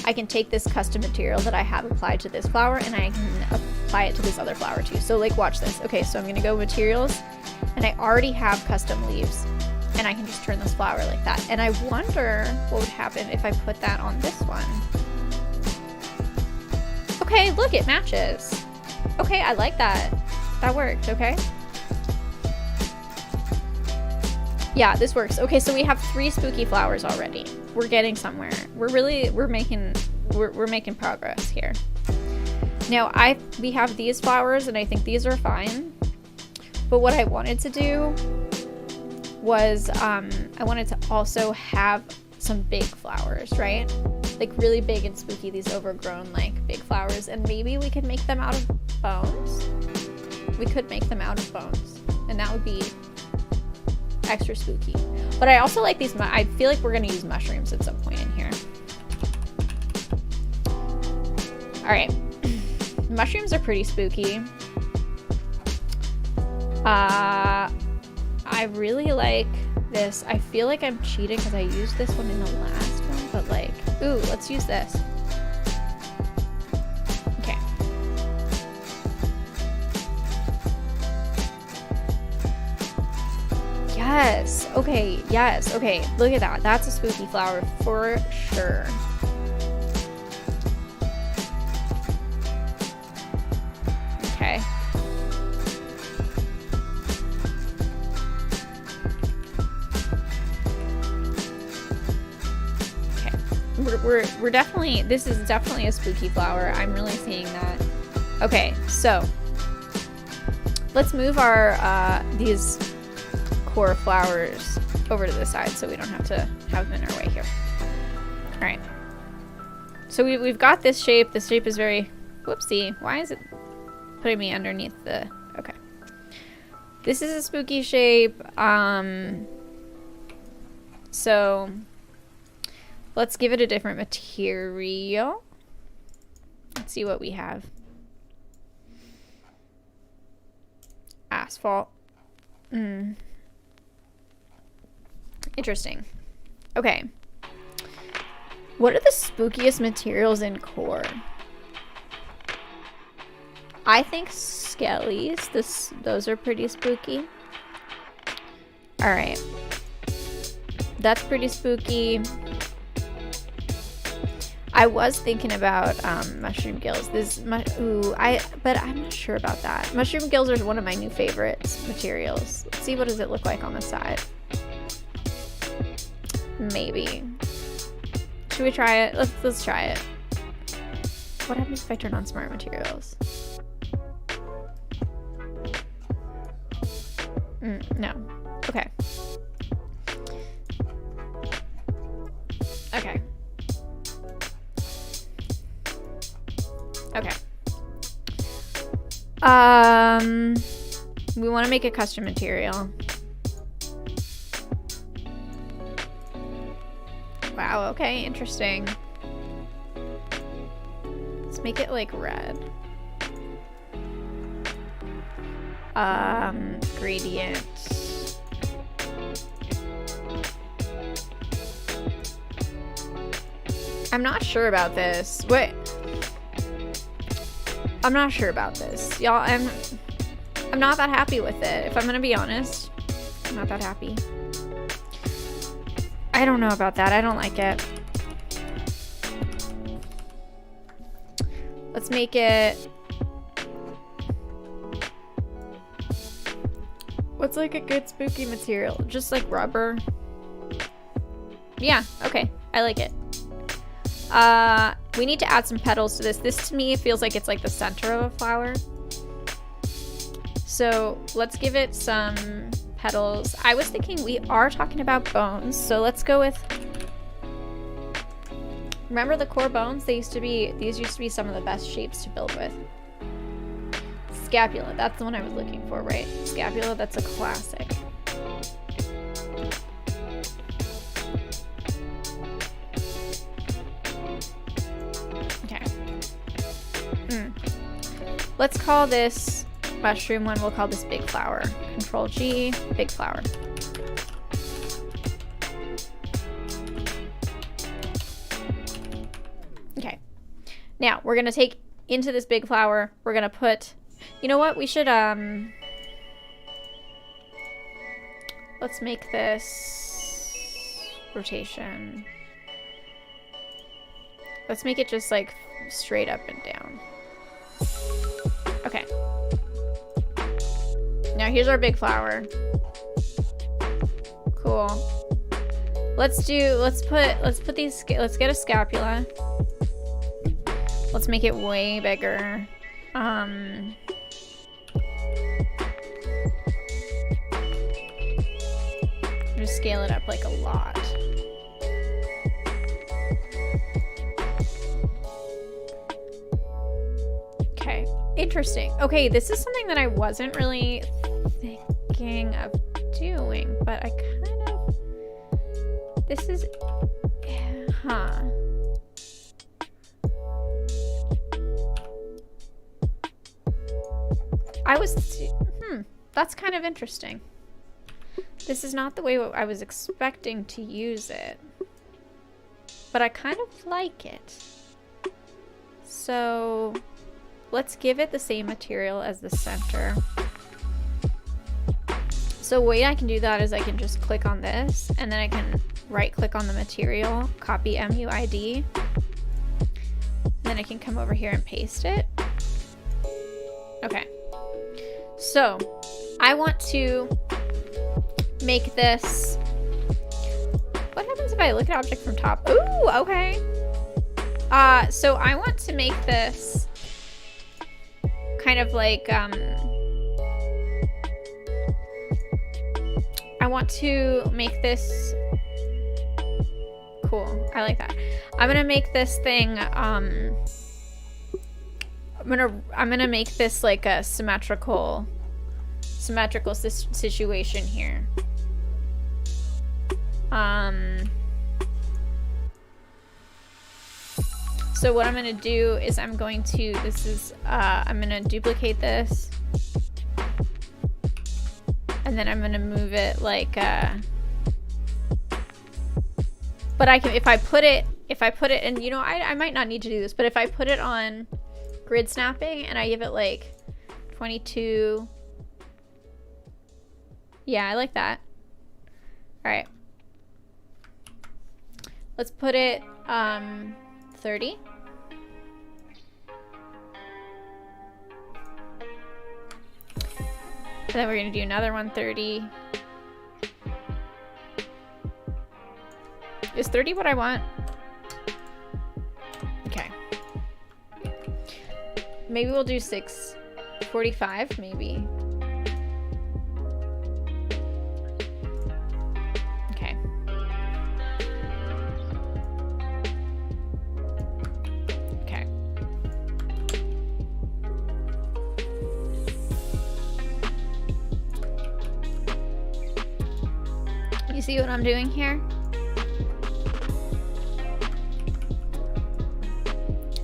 I can take this custom material that I have applied to this flower and I can apply it to this other flower too. So like watch this. Okay, so I'm gonna go materials and I already have custom leaves and I can just turn this flower like that. And I wonder what would happen if I put that on this one. Okay, look, it matches. Okay, I like that. That worked, okay. Yeah, this works. Okay, so we have 3 spooky flowers already. We're getting somewhere. We're making progress here. Now we have these flowers and I think these are fine. But what I wanted to do was I wanted to also have some big flowers, right? Like really big and spooky, these overgrown like big flowers, and maybe we could make them out of bones. We could make them out of bones and that would be extra spooky. But I also like these, I feel like we're gonna use mushrooms at some point in here. All right, mushrooms are pretty spooky. I really like this. I feel like I'm cheating because I used this one in the last one, but like, ooh, let's use this. Okay. Yes. Okay. Yes. Okay. Look at that. That's a spooky flower for sure. Okay. We're definitely, this is definitely a spooky flower. I'm really seeing that. Okay, so let's move our these core flowers over to the side so we don't have to have them in our way here. All right. So we've got this shape. This shape is very, whoopsie. Why is it putting me underneath the, okay. This is a spooky shape. So let's give it a different material. Let's see what we have. Asphalt. Interesting. Okay. What are the spookiest materials in core? I think skellies. Those are pretty spooky. All right. That's pretty spooky. I was thinking about mushroom gills. But I'm not sure about that. Mushroom gills are one of my new favorites materials. Let's see, what does it look like on the side? Maybe. Should we try it? Let's try it. What happens if I turn on smart materials? No. Okay. Okay. Okay. We want to make a custom material. Wow, okay, interesting. Let's make it like red. Gradient. I'm not sure about this. Wait. I'm not sure about this. Y'all, I'm not that happy with it. If I'm gonna be honest, I'm not that happy. I don't know about that. I don't like it. Let's make it... What's like a good spooky material? Just like rubber. Yeah, okay. I like it. We need to add some petals to this. This to me feels like it's like the center of a flower. So let's give it some petals. I was thinking we are talking about bones, so let's go with... Remember the core bones? These used to be some of the best shapes to build with. Scapula, that's the one I was looking for, right? Scapula, that's a classic. Okay. Let's call this mushroom one, we'll call this big flower. Control G, big flower. Okay. Now, we're gonna take into this big flower, we're gonna put, you know what, we should, let's make this rotation. Let's make it just like straight up and down. Okay. Now here's our big flower. Cool. Let's get a scapula. Let's make it way bigger. Just scale it up like a lot. Okay, interesting. Okay, this is something that I wasn't really thinking of doing, but I kind of... This is... Huh. That's kind of interesting. This is not the way I was expecting to use it, but I kind of like it. So let's give it the same material as the center. So the way I can do that is I can just click on this, and then I can right click on the material, copy MUID, then I can come over here and paste it. Okay. So I want to make this... What happens if I look at object from top? Ooh, okay. So I want to make this kind of like, I want to make this cool. I like that. I'm gonna make this thing, I'm gonna make this like a symmetrical situation here. So what I'm gonna do is I'm gonna duplicate this, and then I'm gonna move it like but I can, if I put it, and you know, I might not need to do this, but if I put it on grid snapping and I give it like 22, yeah, I like that. All right, let's put it 30. And then we're gonna do another one 30. Is 30 what I want? Okay. Maybe we'll do 645, maybe. Okay. Okay. You see what I'm doing here?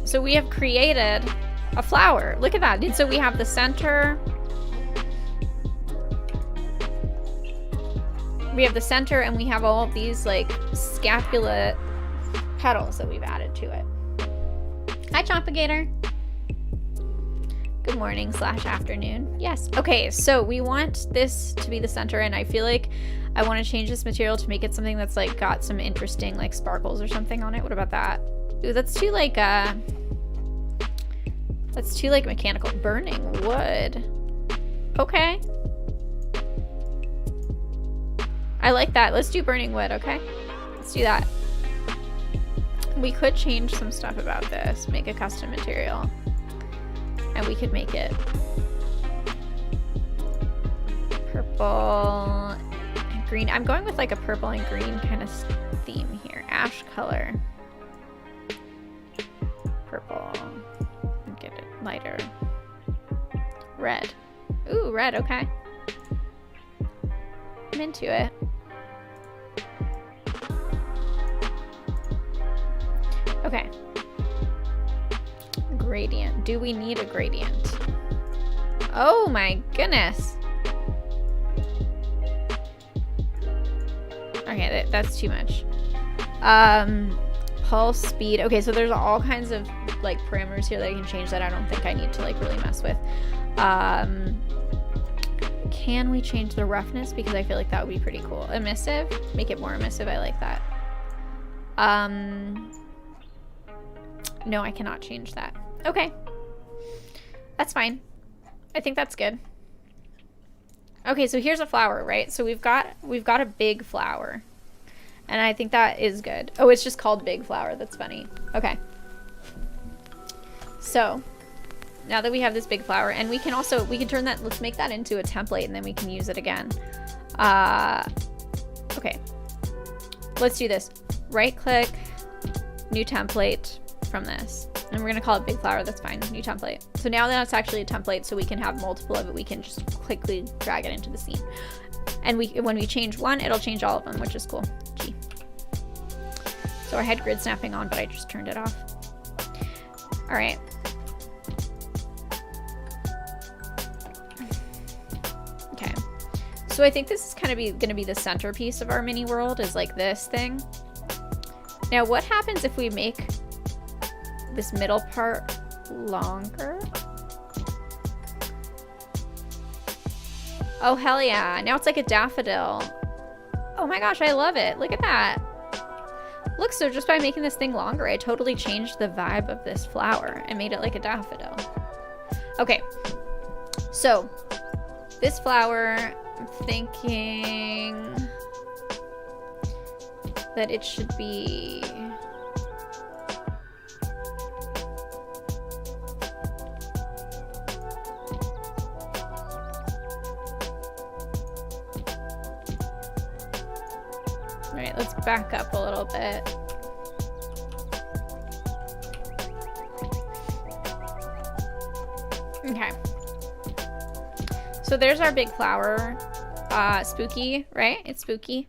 So we have created a flower. Look at that. And so we have the center. We have the center, and we have all of these like scapula petals that we've added to it. Hi, Chompagator. Good morning / afternoon. Yes. Okay, so we want this to be the center, and I feel like I want to change this material to make it something that's like got some interesting like sparkles or something on it. What about that? Ooh, let's do like That's too like mechanical. Burning wood. Okay. I like that. Let's do burning wood, okay? Let's do that. We could change some stuff about this. Make a custom material. And we could make it purple and green. I'm going with like a purple and green kind of theme here. Ash color. Purple. Get it lighter. Red. Ooh, red, okay. I'm into it. Okay. Gradient. Do we need a gradient? Oh my goodness. Okay, that's too much. Pulse speed. Okay, so there's all kinds of like parameters here that I can change that I don't think I need to like really mess with. Can we change the roughness? Because I feel like that would be pretty cool. Emissive? Make it more emissive. I like that. No, I cannot change that. Okay. That's fine. I think that's good. Okay, so here's a flower, right? So we've got a big flower. And I think that is good. Oh, it's just called big flower. That's funny. Okay. So, now that we have this big flower, and we can turn that, let's make that into a template and then we can use it again. Okay. Let's do this. Right click, new template from this. And we're gonna call it big flower, that's fine, new template. So now that it's actually a template, so we can have multiple of it, we can just quickly drag it into the scene. And when we change one, it'll change all of them, which is cool. G. So I had grid snapping on, but I just turned it off. All right. Okay. So I think this is kind of gonna be the centerpiece of our mini world, is like this thing. Now, what happens if we make this middle part longer? Oh, hell yeah. Now it's like a daffodil. Oh my gosh, I love it. Look at that. Look, so just by making this thing longer, I totally changed the vibe of this flower and made it like a daffodil. Okay. So, this flower, I'm thinking that it should be... Alright, let's back up a little bit. Okay. So there's our big flower. Spooky, right? It's spooky.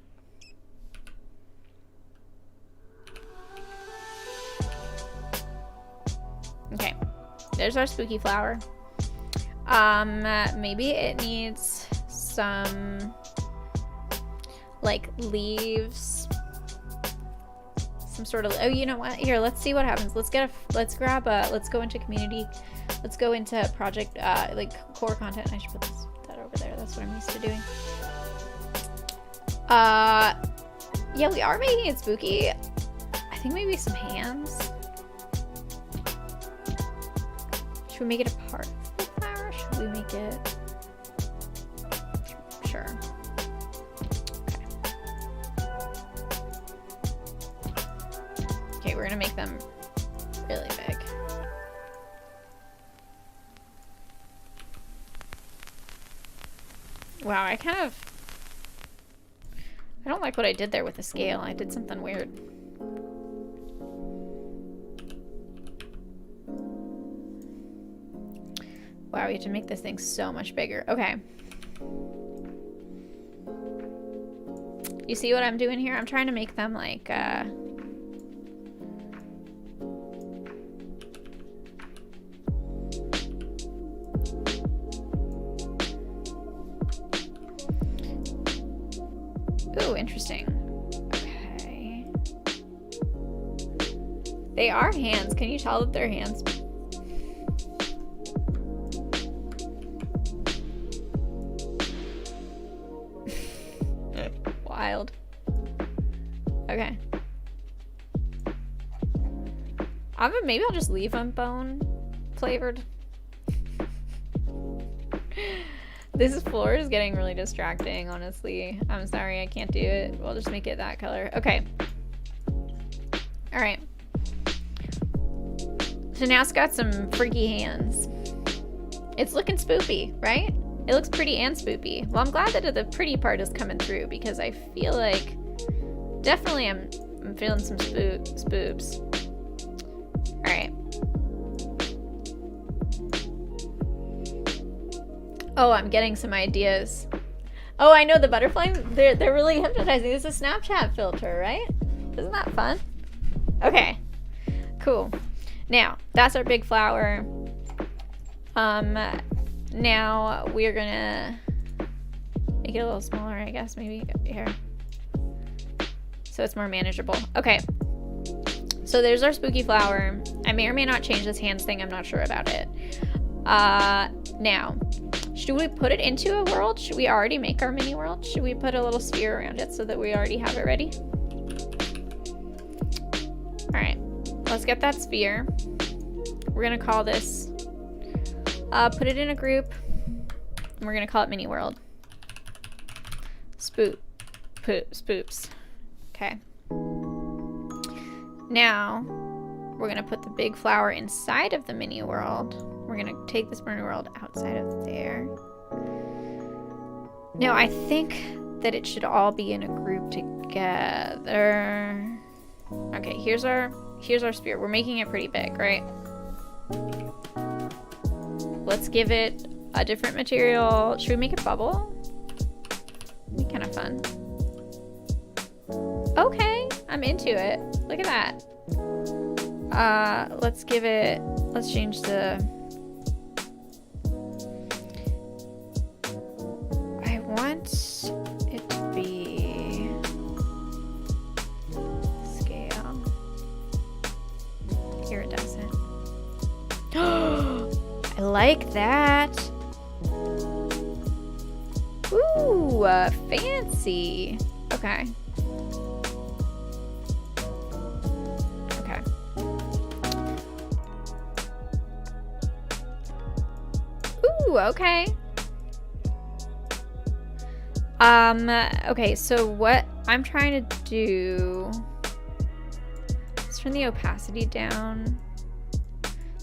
Okay. There's our spooky flower. Maybe it needs some like leaves, some sort of, oh, you know what, here, let's see what happens. Let's go into community, let's go into project, like core content. I should put that over there. That's what I'm used to doing. Yeah, we are making it spooky. I think maybe some hands. Should we make it a part of the flower? Should we make it, sure. Okay, we're gonna make them really big. Wow, I don't like what I did there with the scale. I did something weird. Wow, we have to make this thing so much bigger. Okay. You see what I'm doing here? I'm trying to make them like, ooh, interesting. Okay. They are hands. Can you tell that they're hands? Wild. Okay. Maybe I'll just leave them bone flavored. This floor is getting really distracting, honestly. I'm sorry, I can't do it. We'll just make it that color. Okay. All right. So now it's got some freaky hands. It's looking spoopy, right? It looks pretty and spoopy. Well, I'm glad that the pretty part is coming through because I feel like definitely I'm feeling some spoops. All right. Oh, I'm getting some ideas. Oh, I know the butterfly. They're really hypnotizing. This is a Snapchat filter, right? Isn't that fun? Okay, cool. Now that's our big flower. Now we're gonna make it a little smaller, I guess, maybe here, so it's more manageable. Okay. So there's our spooky flower. I may or may not change this hands thing. I'm not sure about it. Now, should we put it into a world? Should we already make our mini world? Should we put a little sphere around it so that we already have it ready? All right, let's get that sphere. We're gonna call this, put it in a group, and we're gonna call it mini world. Spoops. Okay. Now, we're gonna put the big flower inside of the mini world. We're gonna take this mini world outside of there. Now, I think that it should all be in a group together. Okay, here's our sphere. We're making it pretty big, right? Let's give it a different material. Should we make it bubble? Be kind of fun. Okay, I'm into it. Look at that. Let's change the, I want it to be scale. Here it doesn't. I like that. Ooh, fancy. Okay. Okay. Okay, so what I'm trying to do, let's turn the opacity down.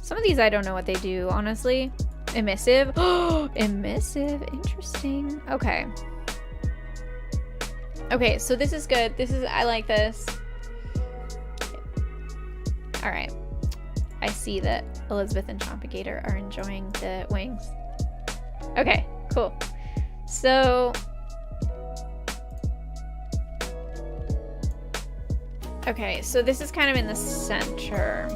Some of these I don't know what they do, honestly. Emissive. Oh, emissive. Interesting. Okay. Okay, so this is good. I like this. All right. I see that Elizabeth and Chompagator are enjoying the wings. Okay, cool. So, okay, so this is kind of in the center.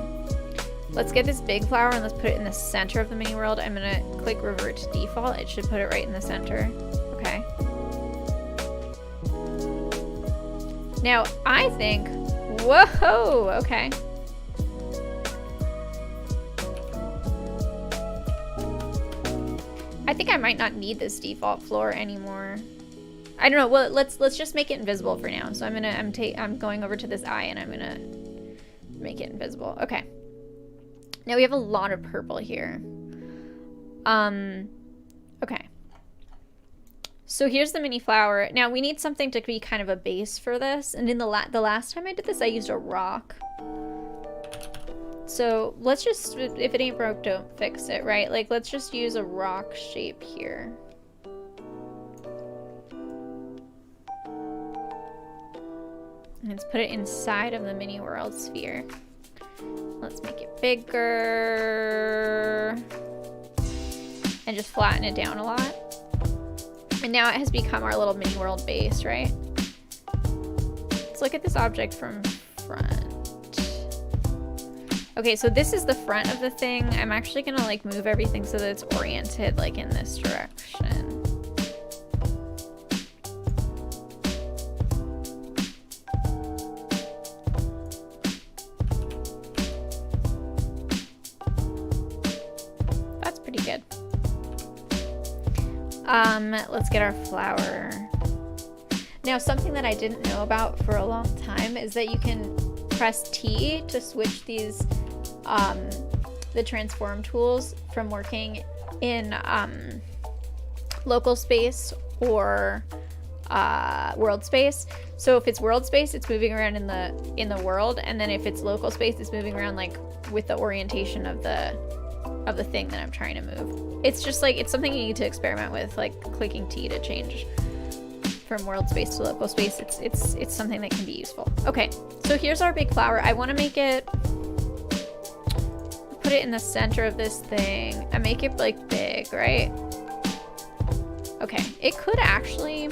Let's get this big flower and let's put it in the center of the mini world. I'm gonna click revert to default. It should put it right in the center. Okay. Now, I think, whoa, okay. I think I might not need this default floor anymore. I don't know. Well, let's just make it invisible for now. So I'm going over to this eye and I'm gonna make it invisible. Okay. Now we have a lot of purple here. Okay. So here's the mini flower. Now we need something to be kind of a base for this. And in the last time I did this, I used a rock. So let's just, if it ain't broke, don't fix it, right? Like, let's just use a rock shape here. And let's put it inside of the mini world sphere. Let's make it bigger. And just flatten it down a lot. And now it has become our little mini world base, right? Let's look at this object from front. Okay, so this is the front of the thing. I'm actually gonna like move everything so that it's oriented like in this direction. That's pretty good. Let's get our flower. Now, something that I didn't know about for a long time is that you can press T to switch these the transform tools from working in local space or world space. So if it's world space, it's moving around in the world, and then if it's local space, it's moving around like with the orientation of the thing that I'm trying to move. It's just like, it's something you need to experiment with, like clicking T to change from world space to local space. It's something that can be useful. Okay, so here's our big flower. I want to make it, put it in the center of this thing and make it like big, right? Okay, it could actually,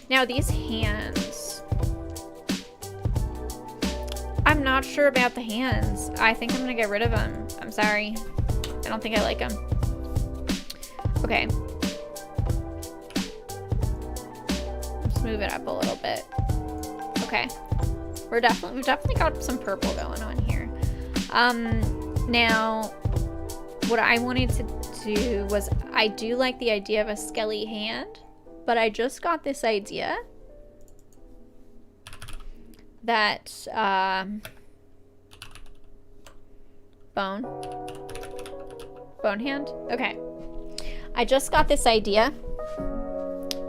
now these hands, I'm not sure about the hands. I think I'm gonna get rid of them. I'm sorry, I don't think I like them. Okay, let's move it up a little bit. Okay, we've definitely got some purple going on here. Now what I wanted to do was, I do like the idea of a skelly hand, but I just got this idea that bone hand. Okay, I just got this idea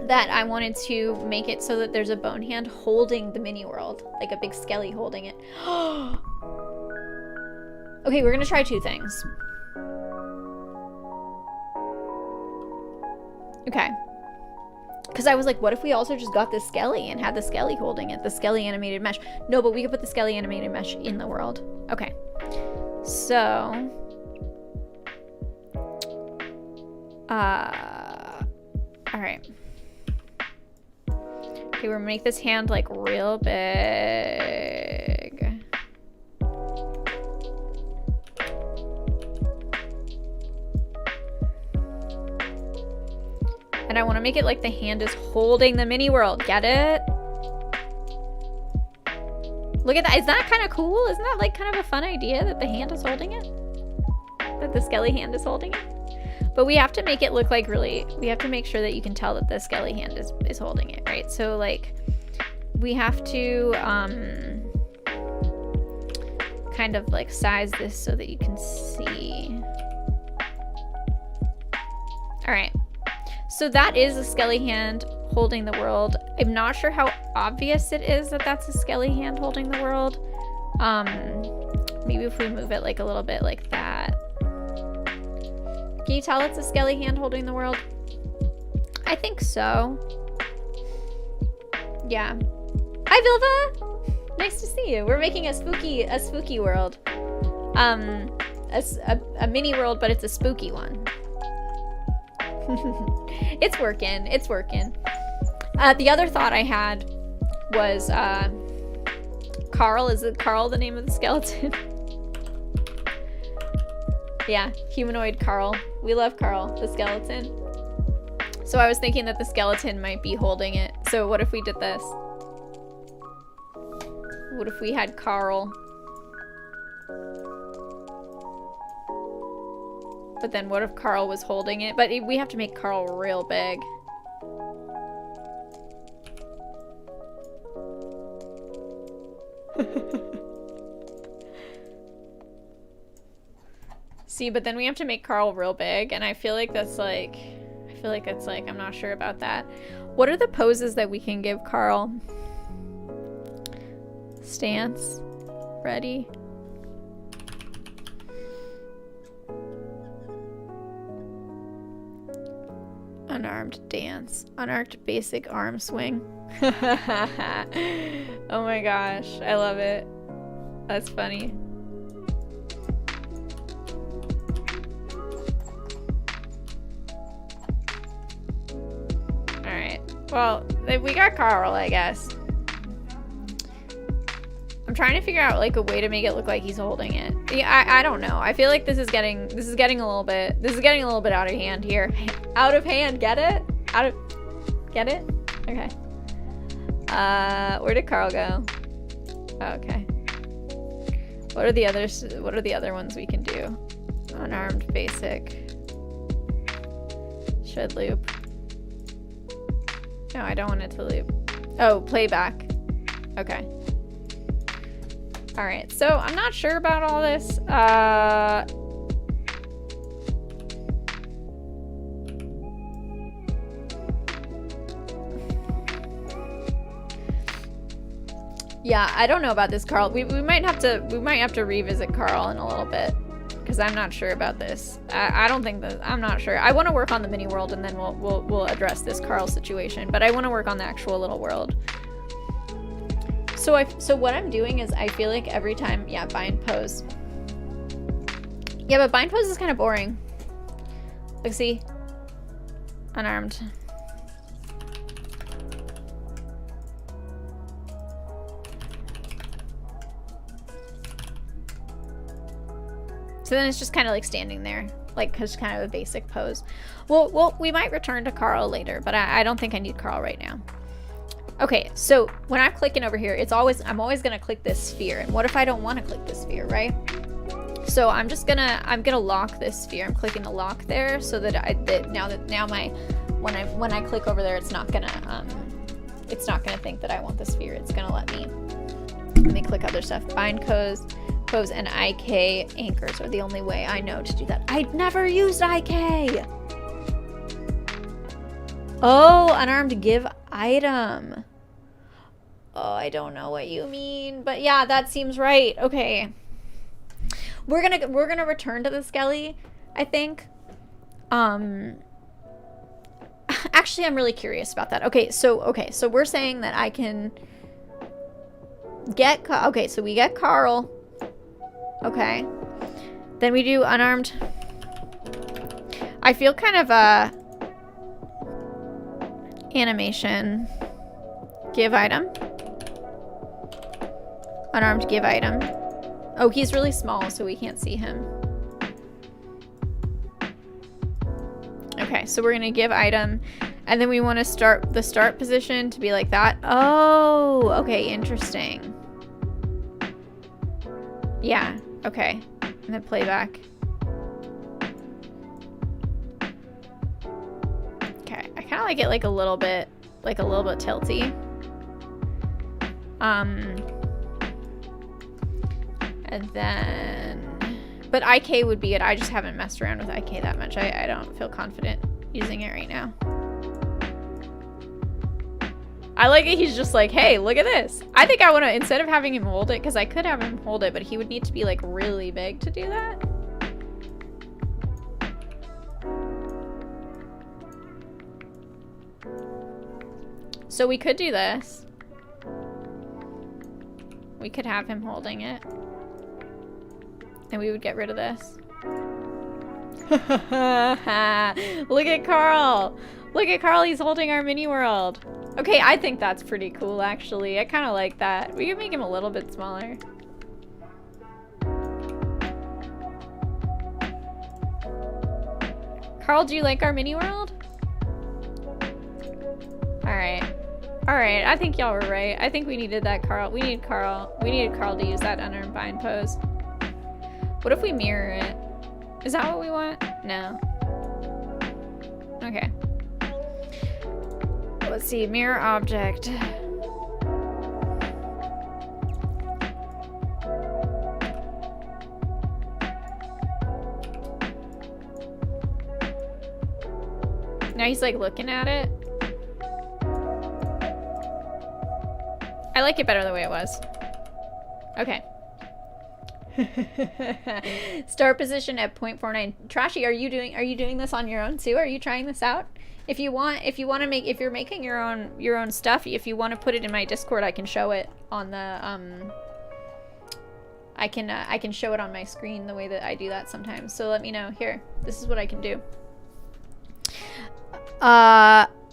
that I wanted to make it so that there's a bone hand holding the mini world, like a big skelly holding it. Okay, we're gonna try two things. Okay, because I was like, what if we also just got this skelly and had the skelly holding it, the skelly animated mesh? No, but we could put the skelly animated mesh in the world. Okay, so all right. Okay, we're gonna make this hand like real big. And I want to make it like the hand is holding the mini world. Get it? Look at that. Is that kind of cool? Isn't that like kind of a fun idea that the hand is holding it? That the skelly hand is holding it? But we have to make it look like really, we have to make sure that you can tell that the skelly hand is holding it, right? So like we have to kind of like size this so that you can see. All right. So that is a skelly hand holding the world. I'm not sure how obvious it is that that's a skelly hand holding the world. Maybe if we move it like a little bit like that. Can you tell it's a skelly hand holding the world? I think so. Yeah. Hi, Vilva! Nice to see you. We're making a spooky world. A mini world, but it's a spooky one. It's working. It's working. The other thought I had was Karl. Is it Karl the name of the skeleton? Yeah, humanoid Karl. We love Karl, the skeleton. So I was thinking that the skeleton might be holding it. So what if we did this? What if we had Karl? But then what if Karl was holding it? But we have to make Karl real big. See, but then we have to make Karl real big, and I feel like that's like, I'm not sure about that. What are the poses that we can give Karl? Stance. Ready. Unarmed dance. Unarmed basic arm swing. Oh my gosh, I love it. That's funny. Alright, well, we got Karl, I guess. I'm trying to figure out like a way to make it look like he's holding it. Yeah, I don't know. I feel like this is getting a little bit out of hand here. Out of hand, get it? Get it? Okay. Where did Karl go? Oh, okay. What are the other ones we can do? Unarmed basic. Should loop. No, I don't want it to loop. Oh, playback. Okay. Alright, so I'm not sure about all this. Yeah, I don't know about this, Karl. We might have to revisit Karl in a little bit, because I'm not sure about this. I don't think that, I'm not sure. I want to work on the mini world, and then we'll address this Karl situation. But I want to work on the actual little world. So what I'm doing is, I feel like every time, yeah, bind pose. Yeah, but bind pose is kind of boring. Like, see, unarmed. So then it's just kind of like standing there, like, cause kind of a basic pose. Well, we might return to Karl later, but I don't think I need Karl right now. Okay, so when I'm clicking over here, I'm always gonna click this sphere. And what if I don't want to click this sphere, right? So I'm gonna lock this sphere. I'm clicking the lock there, so that when I click over there, it's not gonna think that I want the sphere. It's gonna let me click other stuff. Bind pose and IK anchors are the only way I know to do that. I've never used IK. Oh, unarmed give item. Oh, I don't know what you mean, but yeah, that seems right. Okay. We're gonna return to the skelly, I think. Actually, I'm really curious about that. Okay, so we're saying that I can get, okay, so we get Karl. Okay. Then we do unarmed. I feel kind of animation. Give item. Unarmed give item. Oh, he's really small, so we can't see him. Okay, so we're gonna give item, and then we want to start the start position to be like that. Oh, okay, interesting. Yeah, okay. And then playback. Okay, I kind of like it like a little bit tilty. And then, but IK would be it. I just haven't messed around with IK that much. I don't feel confident using it right now. I like it. He's just like, hey, look at this. I think I want to, instead of having him hold it, because I could have him hold it, but he would need to be like really big to do that. So we could do this. We could have him holding it. And we would get rid of this. Look at Karl. Look at Karl. He's holding our mini world. Okay, I think that's pretty cool, actually. I kind of like that. We could make him a little bit smaller. Karl, do you like our mini world? Alright. Alright, I think y'all were right. I think we needed that Karl. We needed Karl to use that unarmed bind pose. What if we mirror it? Is that what we want? No. Okay. Let's see, mirror object. Now he's like looking at it. I like it better the way it was. Okay. Start position at 0.49. Trashy, are you doing this on your own too? Are you trying this out? If you're making your own stuff, if you want to put it in my Discord, I can show it on the I can show it on my screen the way that I do that sometimes. So let me know. Here, this is what I can do.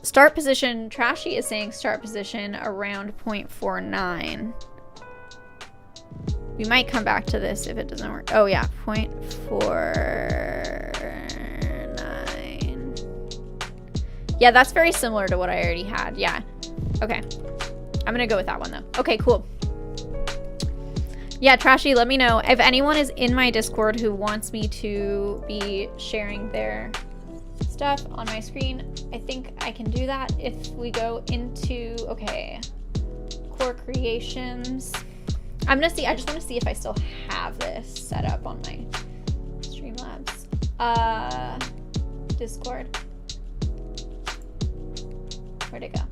Start position. Trashy is saying start position around 0.49. We might come back to this if it doesn't work. Oh yeah, 0.49. Yeah, that's very similar to what I already had. Yeah. Okay. I'm gonna go with that one though. Okay, cool. Yeah, Trashy, let me know. If anyone is in my Discord who wants me to be sharing their stuff on my screen, I think I can do that if we go into, okay, core creations. I just want to see if I still have this set up on my Streamlabs. Discord. Where'd it go?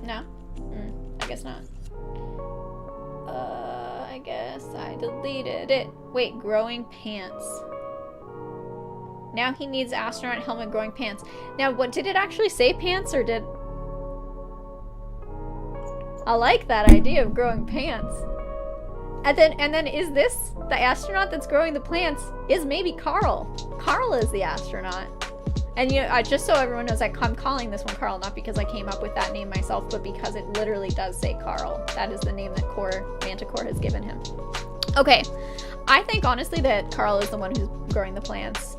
No? I guess not. I guess I deleted it. Wait, growing pants. Now he needs astronaut helmet, growing pants. Now, what did it actually say, pants, or did... I like that idea of growing pants. And then is this the astronaut that's growing the plants? Is maybe Karl. Karl is the astronaut. And you know, just so everyone knows, I'm calling this one Karl, not because I came up with that name myself, but because it literally does say Karl. That is the name that Manticore has given him. Okay, I think honestly that Karl is the one who's growing the plants.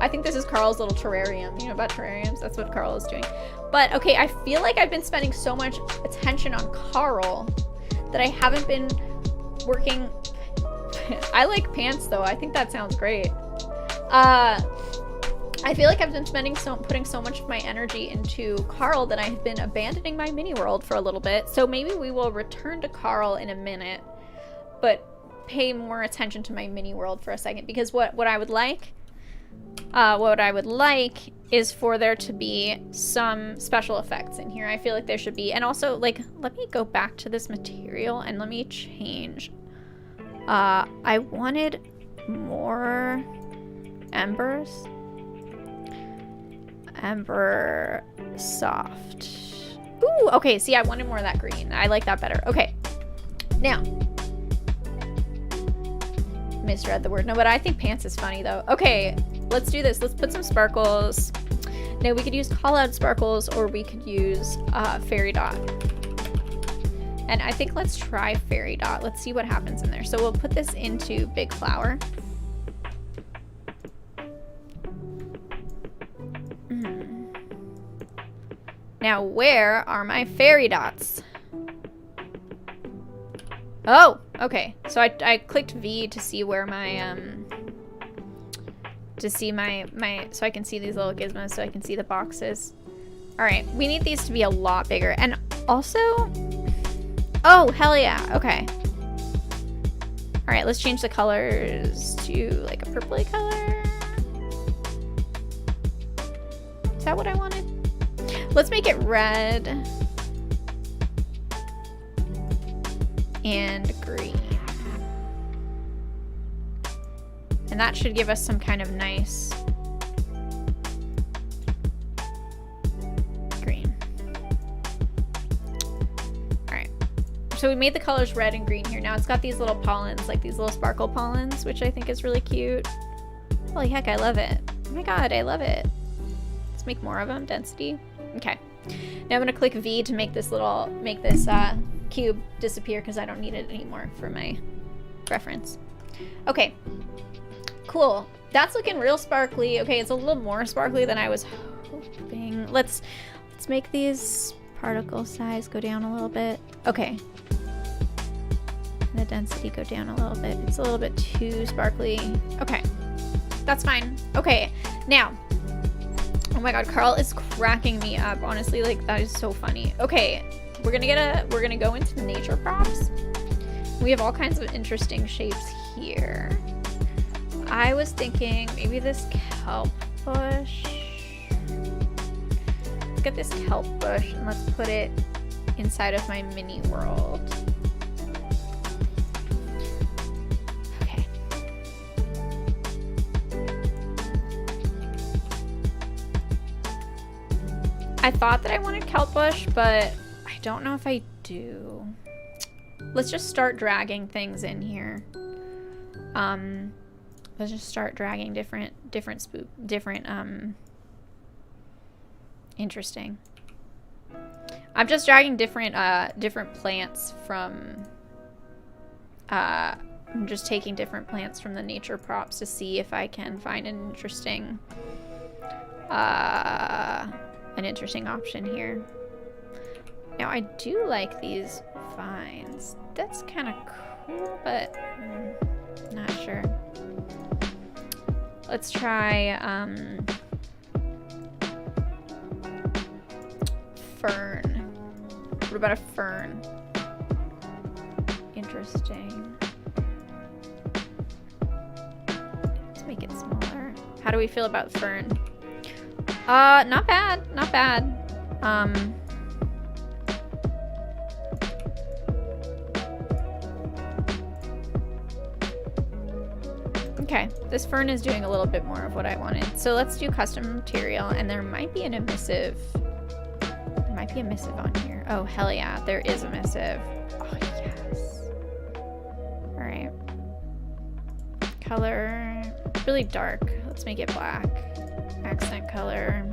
I think this is Karl's little terrarium. You know about terrariums? That's what Karl is doing. But okay, I feel like I've been spending so much attention on Karl that I haven't been working. I like pants though. I think that sounds great. I feel like I've been putting so much of my energy into Karl that I've been abandoning my mini world for a little bit. So maybe we will return to Karl in a minute, but pay more attention to my mini world for a second, because what I would like is for there to be some special effects in here. I feel like there should be, and also like, let me go back to this material and let me change. I wanted more embers. Ember soft. Ooh, okay, see, I wanted more of that green. I like that better. Okay, now misread the word. No, but I think pants is funny though. Okay, let's do this. Let's put some sparkles. Now we could use call out sparkles, or we could use fairy dot. And I think let's try fairy dot. Let's see what happens in there. So we'll put this into big flower. Now, where are my fairy dots? Oh, okay. So I clicked V to see where my, so I can see these little gizmos, so I can see the boxes. All right, we need these to be a lot bigger. And also, oh, hell yeah, okay. All right, let's change the colors to like a purpley color. Is that what I wanted? Let's make it red and green. And that should give us some kind of nice green. All right. So we made the colors red and green here. Now it's got these little pollens, like these little sparkle pollens, which I think is really cute. Holy heck, I love it. Oh my God, I love it. Let's make more of them, density. Okay, now I'm gonna click V to make this cube disappear because I don't need it anymore for my reference. Okay, cool. That's looking real sparkly. Okay, it's a little more sparkly than I was hoping. Let's make these particle size go down a little bit. Okay, and the density go down a little bit. It's a little bit too sparkly. Okay, that's fine. Okay, now. Oh my God, Karl is cracking me up. Honestly, like that is so funny. Okay, we're gonna go into nature props. We have all kinds of interesting shapes here. I was thinking maybe this kelp bush. Let's get this kelp bush and let's put it inside of my mini world. I thought that I wanted kelp bush, but I don't know if I do. Let's just start dragging things in here. Let's just start dragging different, interesting. I'm just dragging different plants from, I'm just taking different plants from the nature props to see if I can find an interesting option here. Now I do like these vines. That's kind of cool, but not sure. Let's try fern. What about a fern? Interesting. Let's make it smaller. How do we feel about fern? Not bad, not bad. Okay, this fern is doing a little bit more of what I wanted. So let's do custom material, and there might be an emissive. There might be a missive on here. Oh, hell yeah, there is a missive. Oh, yes. All right. Color, really dark. Let's make it black. Accent color.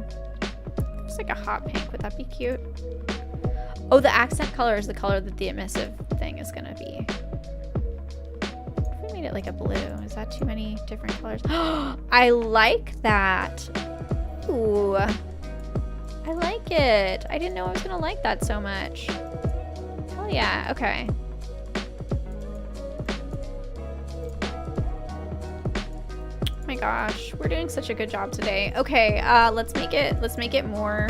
It's like a hot pink. Would that be cute? Oh, the accent color is the color that the emissive thing is gonna be. If we made it like a blue, is that too many different colors? I like that. Ooh, I like it. I didn't know I was gonna like that so much. Hell yeah. Okay. Oh my gosh, we're doing such a good job today. Okay, let's make it more.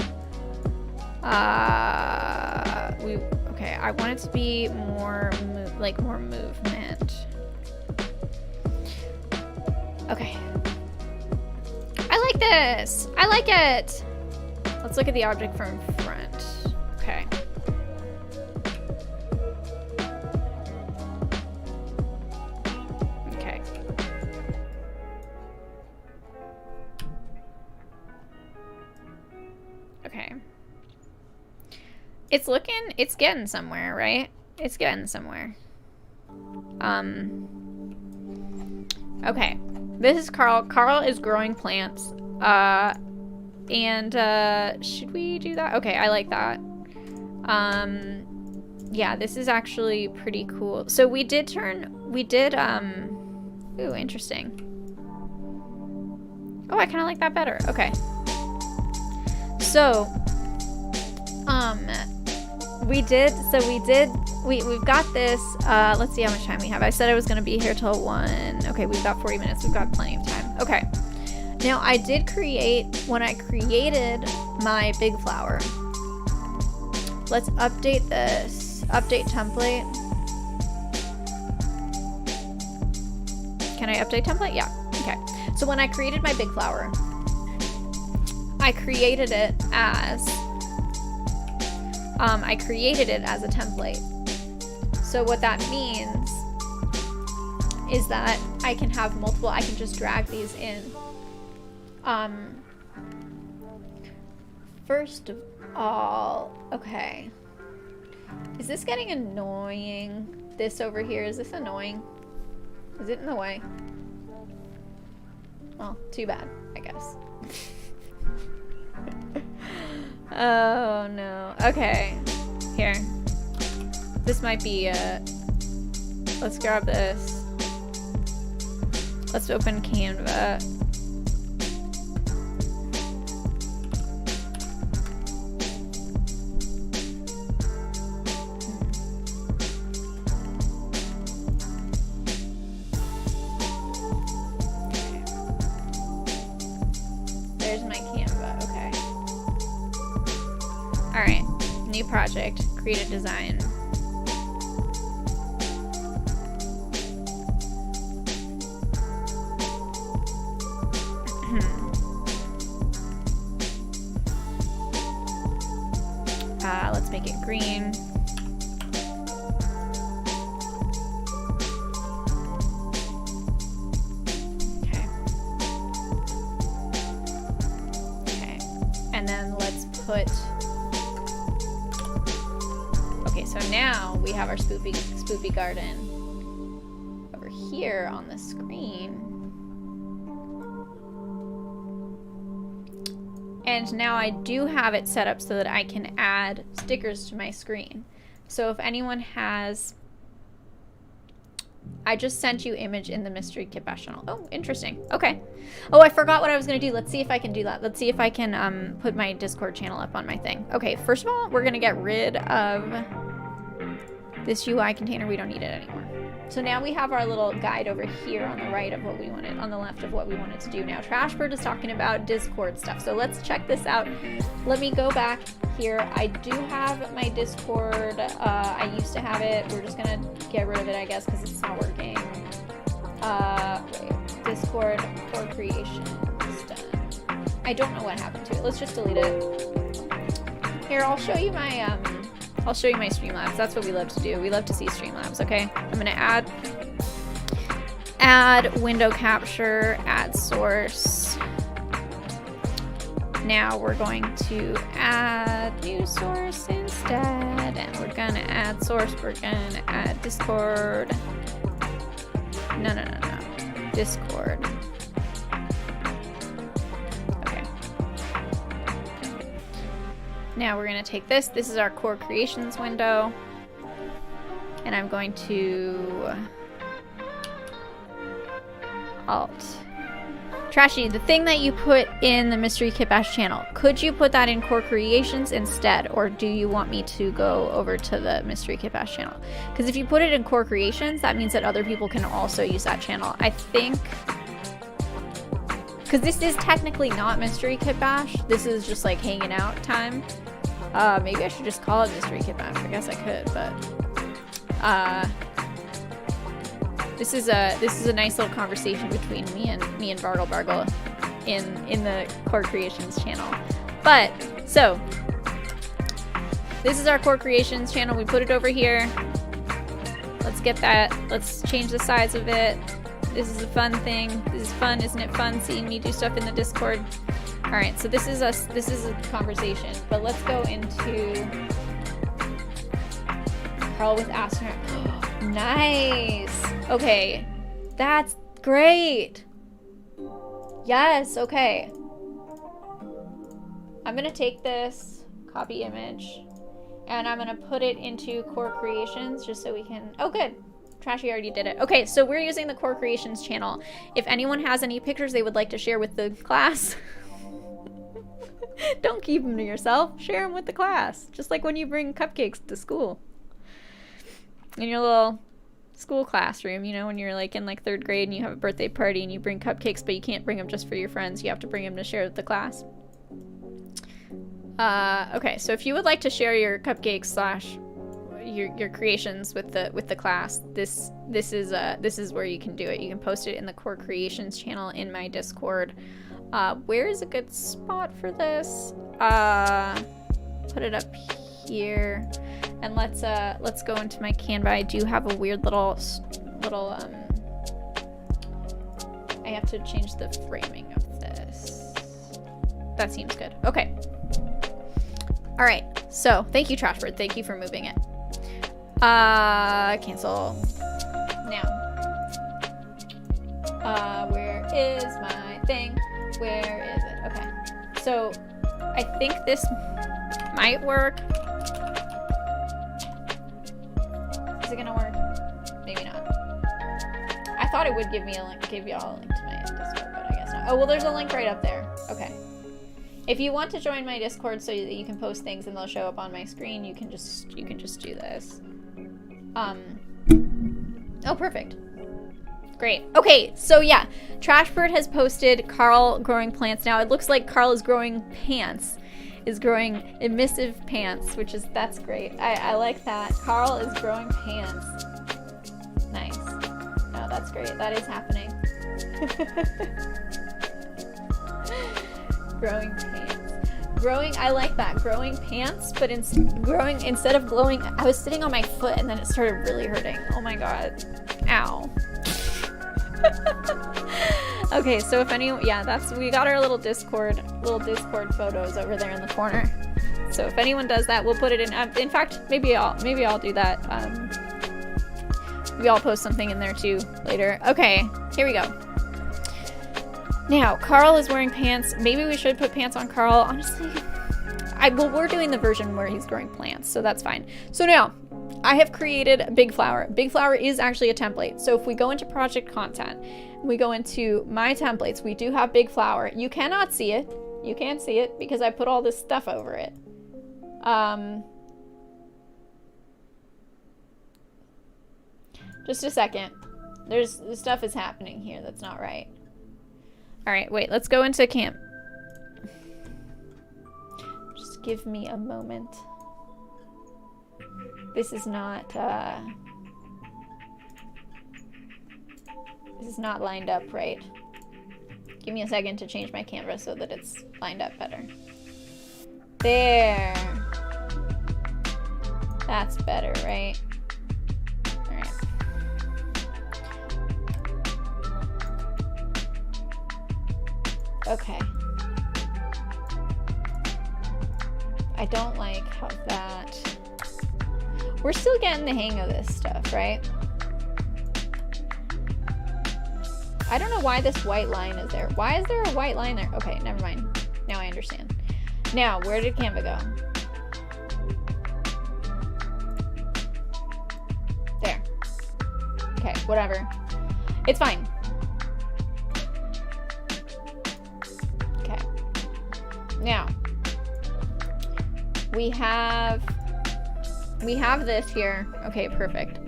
Okay, I want it to be more more movement. Okay. I like this. I like it. Let's look at the object from front. Okay. Okay. Okay. It's getting somewhere, right? It's getting somewhere. Okay. This is Karl. Karl is growing plants. Should we do that? Okay, I like that. Yeah, this is actually pretty cool. So ooh, interesting. Oh, I kind of like that better. Okay. So, we've got this, let's see how much time we have. I said I was going to be here till 1. Okay, we've got 40 minutes. We've got plenty of time. Okay. Now, I did when I created my big flower, let's update this. Update template. Can I update template? Yeah. Okay. So when I created my big flower, I created it as a template. So what that means is that I can have multiple, I can just drag these in. First of all, okay. Is this getting annoying? This over here, is this annoying? Is it in the way? Well, too bad, I guess. Oh no. Okay. Here. This might be let's grab this. Let's open Canva. There's my Canva. Okay. All right. New project. Create a design. Let's make it green. Okay. Okay. And then let's put... Okay, so now we have our spoopy garden over here on the screen. And now I do have it set up so that I can add stickers to my screen. So if anyone has... I just sent you image in the mystery kitbashed channel. Oh, interesting. Okay. Oh, I forgot what I was going to do. Let's see if I can do that. Let's see if I can put my Discord channel up on my thing. Okay, first of all, we're going to get rid of this UI container. We don't need it anymore. So now we have our little guide over here on the right of what we wanted, on the left of what we wanted to do. Now Trashbird is talking about Discord stuff. So let's check this out. Let me go back here. I do have my Discord. I used to have it. We're just gonna get rid of it, I guess, because it's not working. Wait, Discord for creation is done. I don't know what happened to it. Let's just delete it. Here, I'll show you my Streamlabs. That's what we love to do. We love to see Streamlabs, okay? I'm gonna add add window capture, add source. Now we're going to add new source instead, and we're gonna add source. We're gonna add Discord. No. Discord. Okay. Now we're gonna take this. This is our core creations window, and I'm going to Alt. Trashy, the thing that you put in the Mystery Kitbashed channel, could you put that in core creations instead, or do you want me to go over to the Mystery Kitbashed channel? Because if you put it in core creations, that means that other people can also use that channel. I think, because this is technically not Mystery Kitbashed, this is just like hanging out time. Maybe I should just call it Mystery Kitbashed. I guess I could, but this is a nice little conversation between me and Vargle Bargle in the Core Creations channel. But so this is our Core Creations channel. We put it over here. Let's get that. Let's change the size of it. This is a fun thing. This is fun, isn't it fun seeing me do stuff in the Discord? All right, so this is us. This is a conversation. But let's go into Karl with astronaut. Nice. Okay, that's great. Yes. Okay. I'm gonna take this copy image, and I'm gonna put it into Core Creations just so we can. Oh, good. Trashy already did it. Okay, so we're using the Core Creations channel. If anyone has any pictures they would like to share with the class, don't keep them to yourself. Share them with the class, just like when you bring cupcakes to school. In your little school classroom, you know, when you're like in like 3rd grade and you have a birthday party and you bring cupcakes, but you can't bring them just for your friends. You have to bring them to share with the class. Okay, so if you would like to share your cupcakes slash your creations with the class, this is where you can do it. You can post it in the Core Creations channel in my Discord. Where is a good spot for this? Put it up here. And let's go into my Canva. I do have a weird little I have to change the framing of this. That seems good. Okay. All right. So, thank you, Trashbird. Thank you for moving it. Cancel. Now. Where is my thing? Where is it? Okay. So, I think this might work. Is it gonna work? Maybe not. I thought it would give me a link, give y'all a link to my Discord, but I guess not. Oh, well, there's a link right up there. Okay. If you want to join my Discord so that you can post things and they'll show up on my screen, you can just do this. Oh, perfect. Great. Okay, so yeah, Trashbird has posted Karl growing plants. Now it looks like Karl is growing pants. Is growing emissive pants, that's great. I like that. Karl is growing pants. Nice. No, that's great. That is happening. Growing pants. I like that. Growing pants, but instead of glowing, I was sitting on my foot and then it started really hurting. Oh my god. Ow. Okay, so if anyone, yeah, we got our little Discord photos over there in the corner. So if anyone does that, we'll put it in. In fact, maybe I'll do that. Maybe I'll post something in there too later. Okay, here we go. Now, Karl is wearing pants. Maybe we should put pants on Karl. Honestly, well, we're doing the version where he's growing plants, so that's fine. So now, I have created Big Flower. Big Flower is actually a template. So if we go into project content, we go into my templates, we do have Big Flower. You cannot see it. You can't see it because I put all this stuff over it. Just a second. There's stuff is happening here that's not right. All right, wait, let's go into camp. Just give me a moment. This is not lined up right. Give me a second to change my camera so that it's lined up better. There. That's better, right? All right. Okay. I don't like how that... We're still getting the hang of this stuff, right? I don't know why this white line is there. Why is there a white line there? Okay, never mind. Now I understand. Now, where did Canva go? There. Okay, whatever. It's fine. Okay. Now, we have this here. Okay, perfect.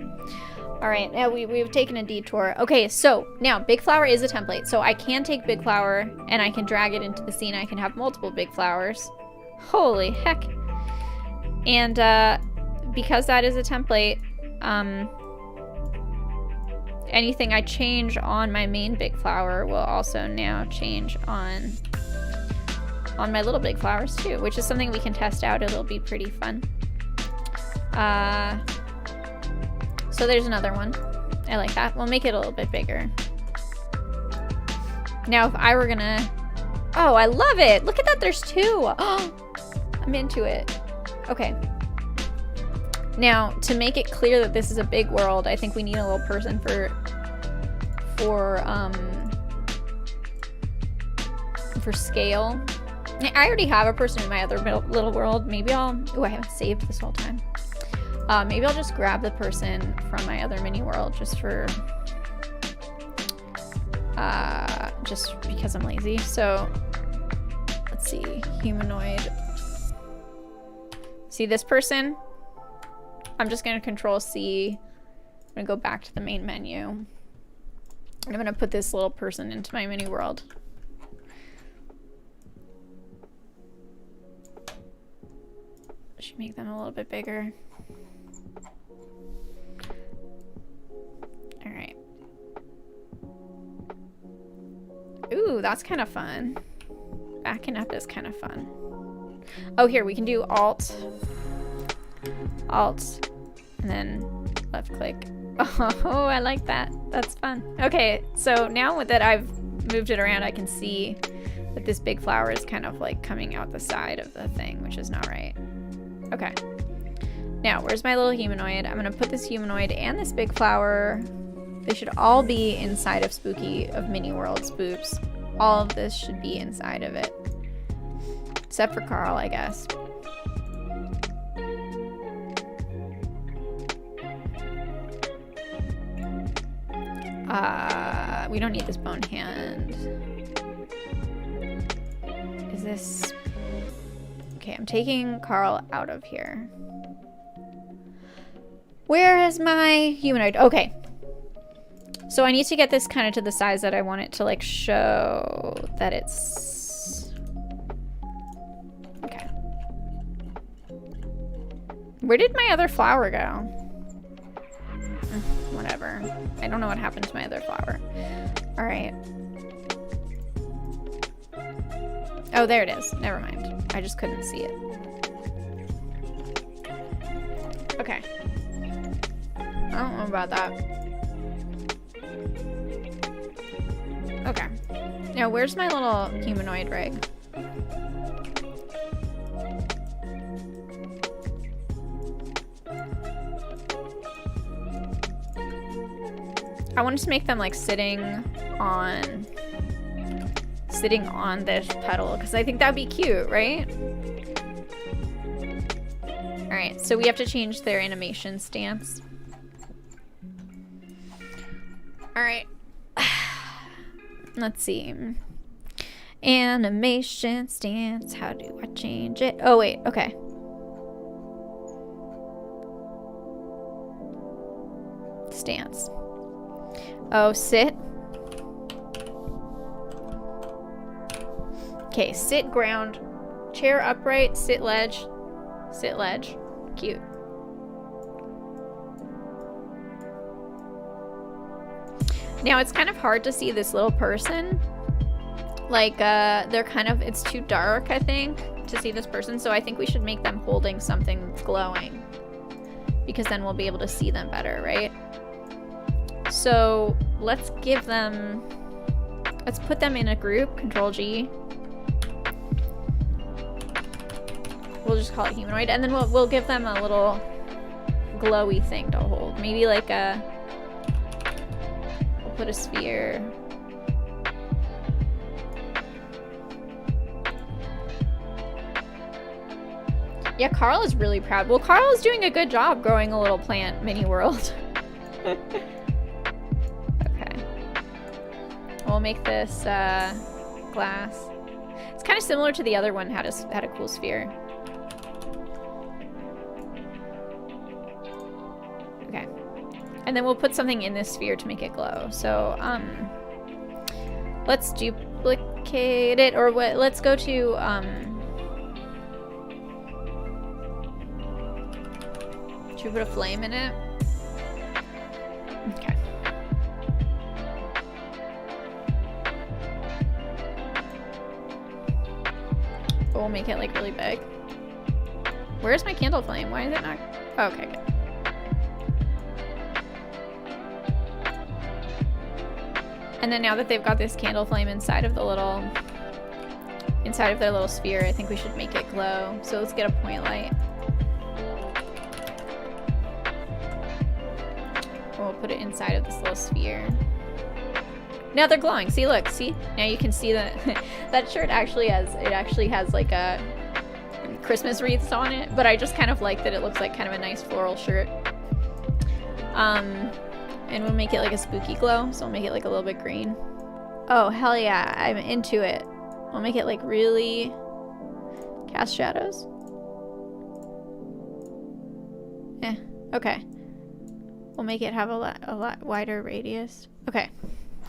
All right, now we've taken a detour. Okay, so now Big Flower is a template. So I can take Big Flower and I can drag it into the scene. I can have multiple Big Flowers. Holy heck. And because that is a template, anything I change on my main Big Flower will also now change on my little Big Flowers too, which is something we can test out. It'll be pretty fun. So there's another one. I like that. We'll make it a little bit bigger. Now, if I were gonna... Oh, I love it! Look at that, there's two! Oh, I'm into it. Okay. Now, to make it clear that this is a big world, I think we need a little person for scale. I already have a person in my other little world. Maybe I'll... Oh, I haven't saved this whole time. Maybe I'll just grab the person from my other mini world just for... just because I'm lazy. So, let's see. Humanoid. See this person? I'm just going to Control C. I'm going to go back to the main menu. I'm going to put this little person into my mini world. Should make them a little bit bigger. All right. Ooh, that's kind of fun. Backing up is kind of fun. Oh, here, we can do Alt, and then left click. Oh, I like that. That's fun. Okay, so now that I've moved it around, I can see that this Big Flower is kind of like coming out the side of the thing, which is not right. Okay. Now, where's my little humanoid? I'm gonna put this humanoid and this Big Flower. They should all be inside of Mini World's Boops. All of this should be inside of it. Except for Karl, I guess. We don't need this bone hand. Is this... Okay, I'm taking Karl out of here. Where is my humanoid? Okay. So I need to get this kind of to the size that I want it to like show that it's... Okay. Where did my other flower go? Whatever. I don't know what happened to my other flower. All right. Oh, there it is. Never mind. I just couldn't see it. Okay. I don't know about that. Okay. Now, where's my little humanoid rig? I wanted to make them like sitting on this pedal because I think that'd be cute, right? All right, so we have to change their animation stance. All right. Let's see. Animation stance. How do I change it? Oh, wait. Okay. Stance. Oh, sit. Okay, sit ground. Chair upright. Sit ledge. Sit ledge. Cute. Now it's kind of hard to see this little person. Like, they're kind of, it's too dark, I think, to see this person. So I think we should make them holding something glowing. Because then we'll be able to see them better, right? So let's give them Let's put them in a group. Control G. We'll just call it humanoid, and then we'll give them a little glowy thing to hold. Maybe like a... We'll put a sphere. Yeah, Karl is really proud. Well, Karl is doing a good job growing a little plant mini world. Okay. We'll make this glass. It's kind of similar to the other one, had a cool sphere. Okay. And then we'll put something in this sphere to make it glow. So, let's duplicate it, or what? Let's go to, should we put a flame in it? Okay. We'll make it like really big. Where's my candle flame? Why is it not? Oh, okay, good. And then now that they've got this candle flame inside of their little sphere, I think we should make it glow. So let's get a point light. We'll put it inside of this little sphere. Now they're glowing. See, look, see? Now you can see that that shirt actually has like a Christmas wreaths on it, but I just kind of like that it looks like kind of a nice floral shirt. And we'll make it like a spooky glow, so we'll make it like a little bit green. Oh, hell yeah, I'm into it. We'll make it like really cast shadows. Okay. We'll make it have a lot wider radius. Okay,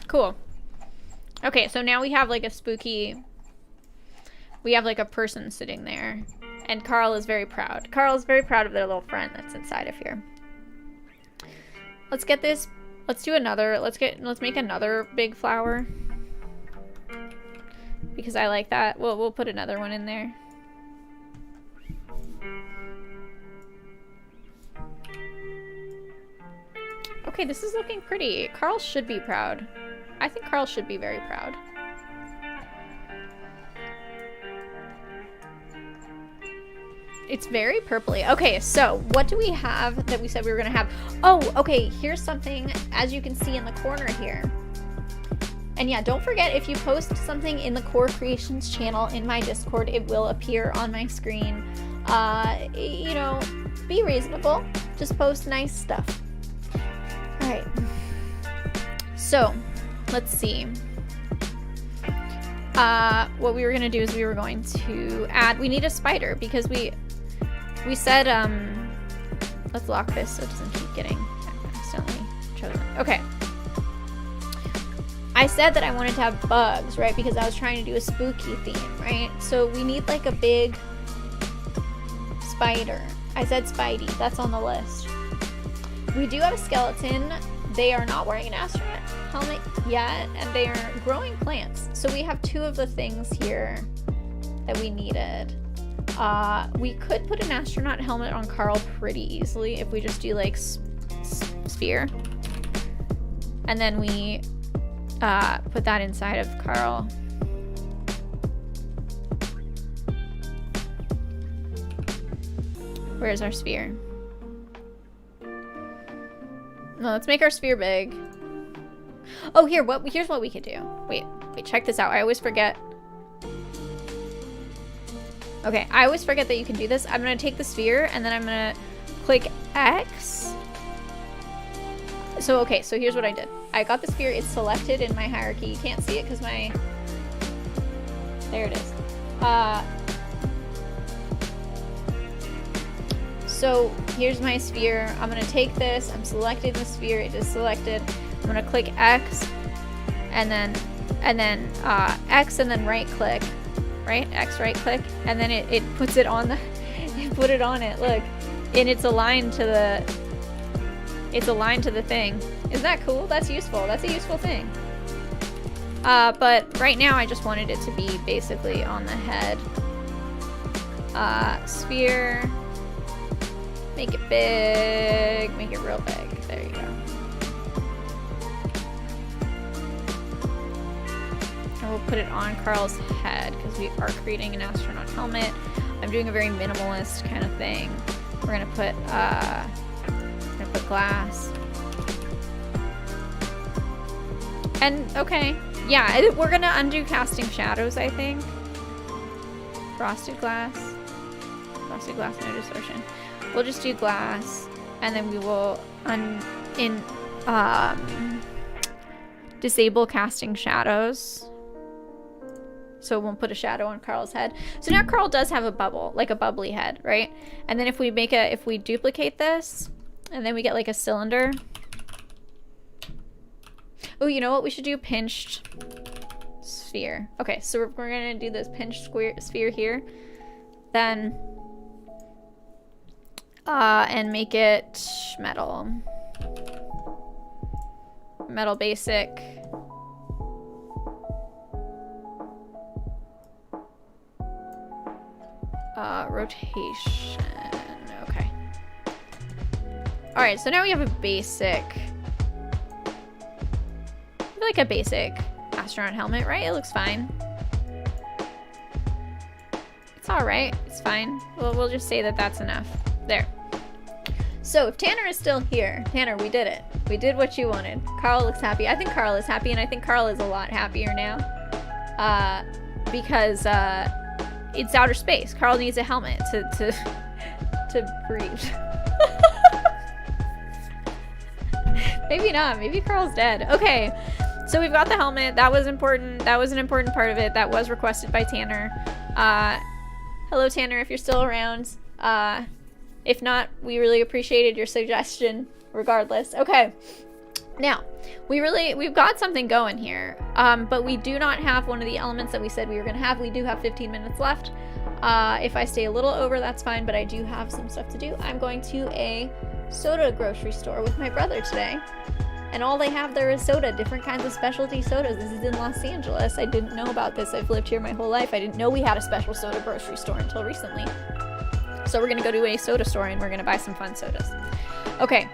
cool. Okay, so now we have like a spooky... We have like a person sitting there. And Karl is very proud. Karl is very proud of their little friend that's inside of here. Let's get this... Let's do another... Let's make another big flower. Because I like that. We'll put another one in there. Okay, this is looking pretty. Karl should be proud. I think Karl should be very proud. It's very purpley. Okay, so what do we have that we said we were gonna have? Oh, okay, here's something, as you can see in the corner here. And yeah, don't forget, if you post something in the Core Creations channel in my Discord, it will appear on my screen. You know, be reasonable. Just post nice stuff. Alright. So, let's see. What we were gonna do is we were going to add... We need a spider, because we said, let's lock this so it doesn't keep getting accidentally chosen. Okay. I said that I wanted to have bugs, right? Because I was trying to do a spooky theme, right? So we need like a big spider. I said Spidey. That's on the list. We do have a skeleton. They are not wearing an astronaut helmet yet, and they are growing plants. So we have two of the things here that we needed. We could put an astronaut helmet on Karl pretty easily if we just do like sphere. And then we put that inside of Karl. Where's our sphere? No, let's make our sphere big. Oh, here's what we could do. Wait, check this out. I always forget. Okay, I always forget that you can do this. I'm gonna take the sphere and then I'm gonna click X. So, okay, so here's what I did. I got the sphere, it's selected in my hierarchy. You can't see it because my... There it is. So here's my sphere. I'm gonna take this, I'm selecting the sphere, it is selected. I'm gonna click X and then X and then right click, right? X right click, and then it puts it on the, it put it on it, look. And it's aligned to the thing. Isn't that cool? That's useful. That's a useful thing. But right now I just wanted it to be basically on the head. Sphere. Make it big. Make it real big. There you go. and we'll put it on Karl's head because we are creating an astronaut helmet. I'm doing a very minimalist kind of thing. We're gonna put glass. And okay, yeah, we're gonna undo casting shadows, I think. Frosted glass, no distortion. We'll just do glass, and then we will disable casting shadows, so it won't put a shadow on Karl's head. So now Karl does have a bubble, like a bubbly head, right? And then if we duplicate this, and then we get like a cylinder. Oh, you know what we should do? Pinched sphere. Okay, so we're gonna do this pinched sphere here, then and make it metal basic. Rotation. Okay. All right, so now we have a basic, like a basic astronaut helmet, right? It looks fine. It's all right. It's fine. We'll just say that that's enough. There. So if Tanner is still here, Tanner, we did it. We did what you wanted. Karl looks happy. I think Karl is happy, and I think Karl is a lot happier now. Because it's outer space. Karl needs a helmet to breathe. Maybe not. Maybe Karl's dead. Okay. So we've got the helmet. That was important. That was an important part of it. That was requested by Tanner. Hello, Tanner, if you're still around. If not, we really appreciated your suggestion regardless. Okay. Now, we've got something going here. But we do not have one of the elements that we said we were going to have. We do have 15 minutes left. If I stay a little over, that's fine, but I do have some stuff to do. I'm going to a soda grocery store with my brother today. And all they have there is soda, different kinds of specialty sodas. This is in Los Angeles. I didn't know about this. I've lived here my whole life. I didn't know we had a special soda grocery store until recently. So we're gonna go to a soda store and we're gonna buy some fun sodas. Okay,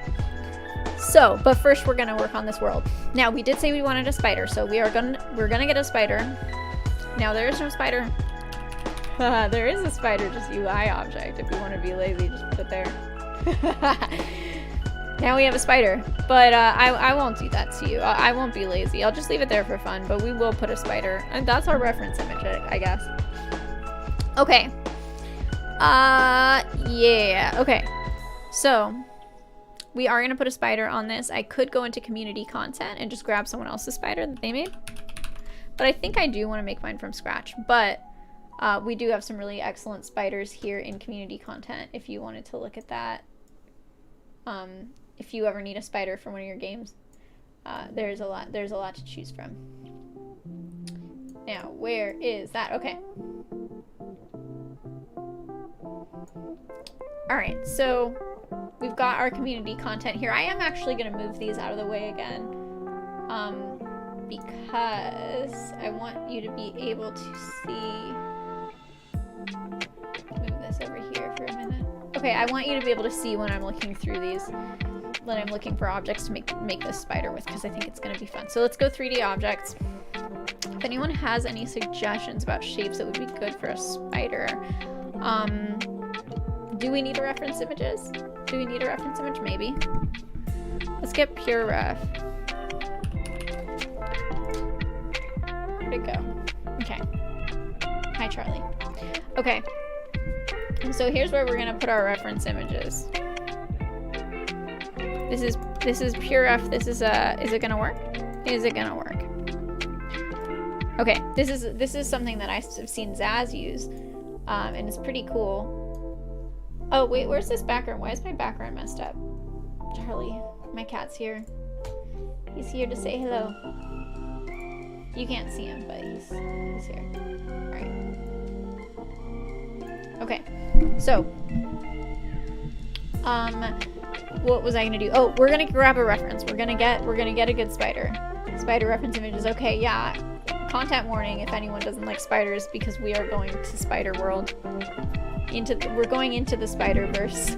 so, but first we're gonna work on this world. Now, we did say we wanted a spider, so we're gonna get a spider. Now, there is no spider. There is a spider, just UI object. If you wanna be lazy, just put it there. Now we have a spider, but I won't do that to you. I won't be lazy. I'll just leave it there for fun, but we will put a spider. And that's our reference image, I guess. Okay. Yeah. Okay. So, we are going to put a spider on this. I could go into community content and just grab someone else's spider that they made. But I think I do want to make mine from scratch. But we do have some really excellent spiders here in community content if you wanted to look at that. If you ever need a spider for one of your games, there's a lot to choose from. Now, where is that? Okay. All right, so we've got our community content here. I am actually going to move these out of the way again, because I want you to be able to see. Move this over here for a minute. Okay, I want you to be able to see when I'm looking through these, when I'm looking for objects to make this spider with, because I think it's going to be fun. So let's go 3D objects. If anyone has any suggestions about shapes that would be good for a spider, do we need a reference images? Do we need a reference image? Maybe. Let's get pure ref. Where'd it go? Okay. Hi, Charlie. Okay. So here's where we're gonna put our reference images. This is pure ref. This is is it gonna work? Is it gonna work? Okay, this is something that I've seen Zaz use, and it's pretty cool. Oh wait, where's this background? Why is my background messed up? Charlie, my cat's here. He's here to say hello. You can't see him, but he's here. All right. Okay, so what was I gonna do? Oh, we're gonna grab a reference. We're gonna get a good spider reference images. Okay, yeah. Content warning if anyone doesn't like spiders, because we are going to Spider World. We're going into the Spider-Verse.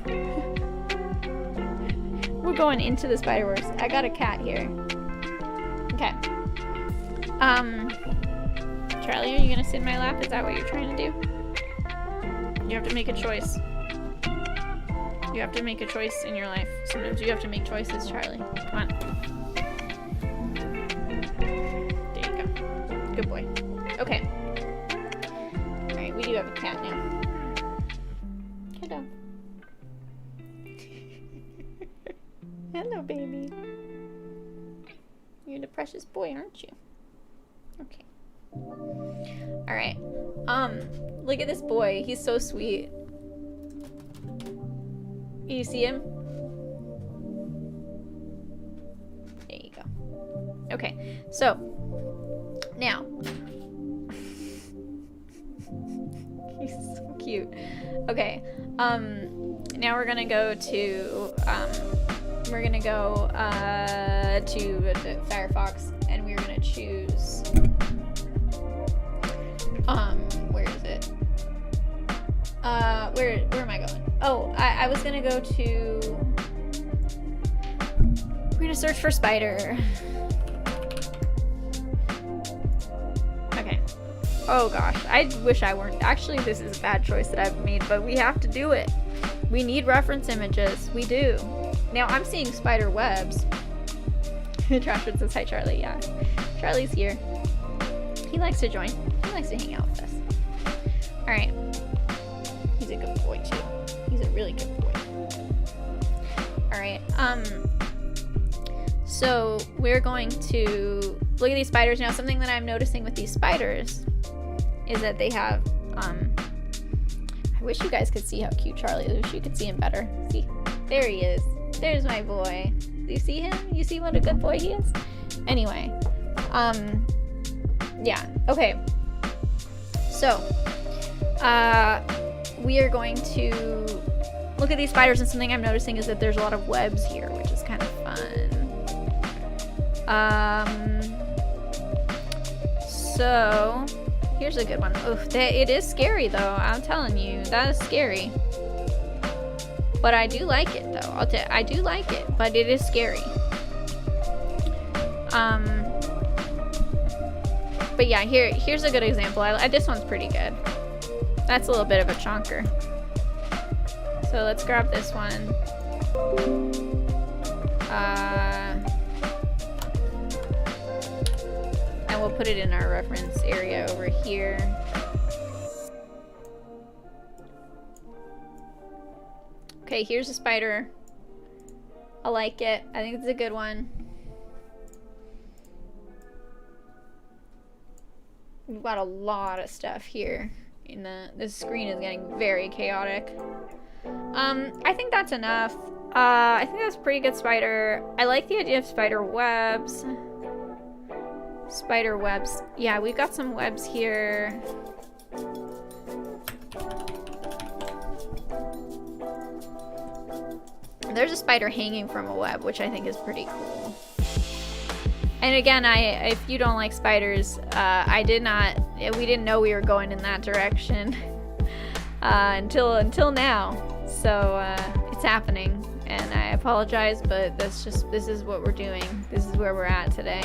We're going into the Spider-Verse. I got a cat here. Okay. Charlie, are you gonna sit in my lap? Is that what you're trying to do? You have to make a choice. You have to make a choice in your life. Sometimes you have to make choices, Charlie. Come on. There you go. Good boy. Okay. Alright, we do have a cat now. Kiddo. Hello, baby. You're the precious boy, aren't you? Okay. Alright. Look at this boy. He's so sweet. You see him? There you go. Okay, so now he's so cute. Okay, now we're gonna go to the Firefox, and we're gonna choose where is it? Where am I going? Oh, I was gonna go to... We're gonna search for spider. Okay. Oh gosh, I wish I weren't... Actually, this is a bad choice that I've made, but we have to do it. We need reference images. We do. Now, I'm seeing spider webs. Trashwood says, hi, Charlie. Yeah. Charlie's here. He likes to join. He likes to hang out with us. Alright. He's a good boy, too. He's a really good boy. Alright, so we're going to look at these spiders. Now, something that I'm noticing with these spiders is that they have, I wish you guys could see how cute Charlie is. I wish you could see him better. See? There he is. There's my boy. Do you see him? You see what a good boy he is? Anyway, yeah, okay. So, we are going to look at these spiders, and something I'm noticing is that there's a lot of webs here, which is kind of fun. So here's a good one. Oof, it is scary though. I'm telling you, that is scary. But I do like it though. I do like it, but it is scary. But yeah, here's a good example. This one's pretty good. That's a little bit of a chonker. So let's grab this one. And we'll put it in our reference area over here. Okay, here's a spider. I like it. I think it's a good one. We've got a lot of stuff here. This screen is getting very chaotic. I think that's enough. I think that's a pretty good spider. I like the idea of spider webs. Spider webs. Yeah, we've got some webs here. There's a spider hanging from a web, which I think is pretty cool. And again, if you don't like spiders, we didn't know we were going in that direction until now. So it's happening, and I apologize, but this is what we're doing. This is where we're at today.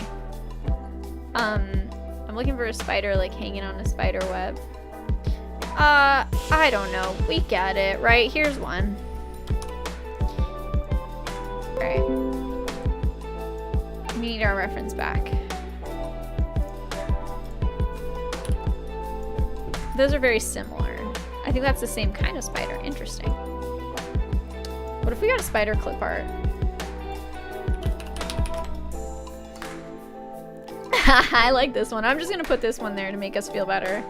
I'm looking for a spider like hanging on a spider web. I don't know. We get it, right? Here's one. Alright. We need our reference back. Those are very similar. I think that's the same kind of spider. Interesting. What if we got a spider clip art? I like this one. I'm just gonna put this one there to make us feel better.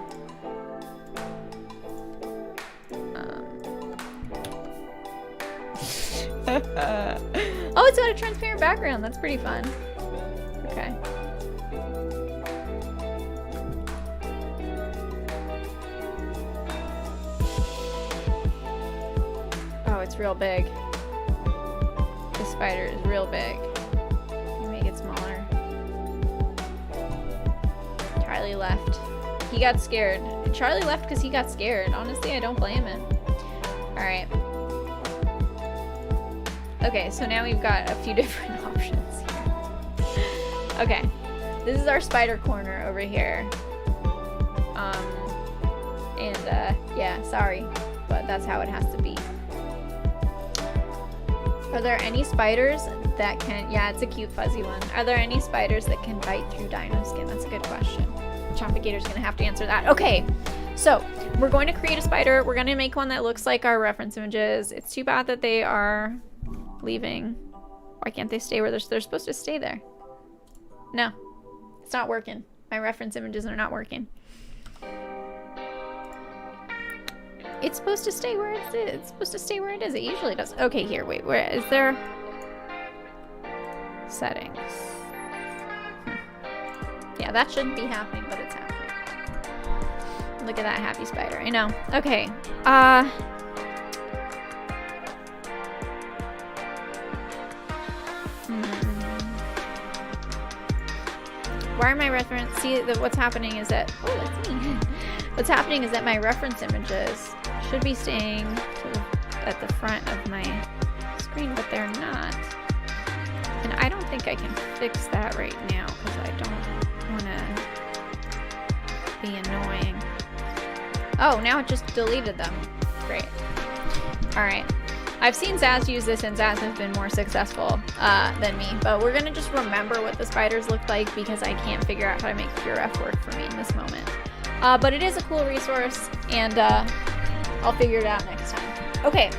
Oh, it's got a transparent background. That's pretty fun. Okay. Oh, it's real big. This spider is real big. Let me make it smaller. Charlie left. He got scared. Charlie left because he got scared. Honestly, I don't blame him. Alright. Okay, so now we've got a few different options here. Okay, this is our spider corner over here. Yeah, sorry, but that's how it has to be. Are there any spiders that can, yeah, it's a cute fuzzy one. Are there any spiders that can bite through dino skin? That's a good question. Chompigator's gonna have to answer that. Okay, so we're going to create a spider. We're gonna make one that looks like our reference images. It's too bad that they are leaving. Why can't they stay where they're supposed to stay there? No, it's not working. My reference images are not working. It's supposed to stay where it is. It's supposed to stay where it is. It usually does. Okay, here, wait, where is there? Settings. Yeah, that shouldn't be happening, but it's happening. Look at that happy spider. I know. Okay. Why are my reference? See, what's happening is that. Oh, that's me. What's happening is that my reference images should be staying at the front of my screen, but they're not. And I don't think I can fix that right now because I don't want to be annoying. Oh, now it just deleted them. Great. All right. I've seen Zaz use this, and Zaz has been more successful than me, but we're gonna just remember what the spiders look like because I can't figure out how to make Pure F work for me in this moment. But it is a cool resource, and I'll figure it out next time. Okay.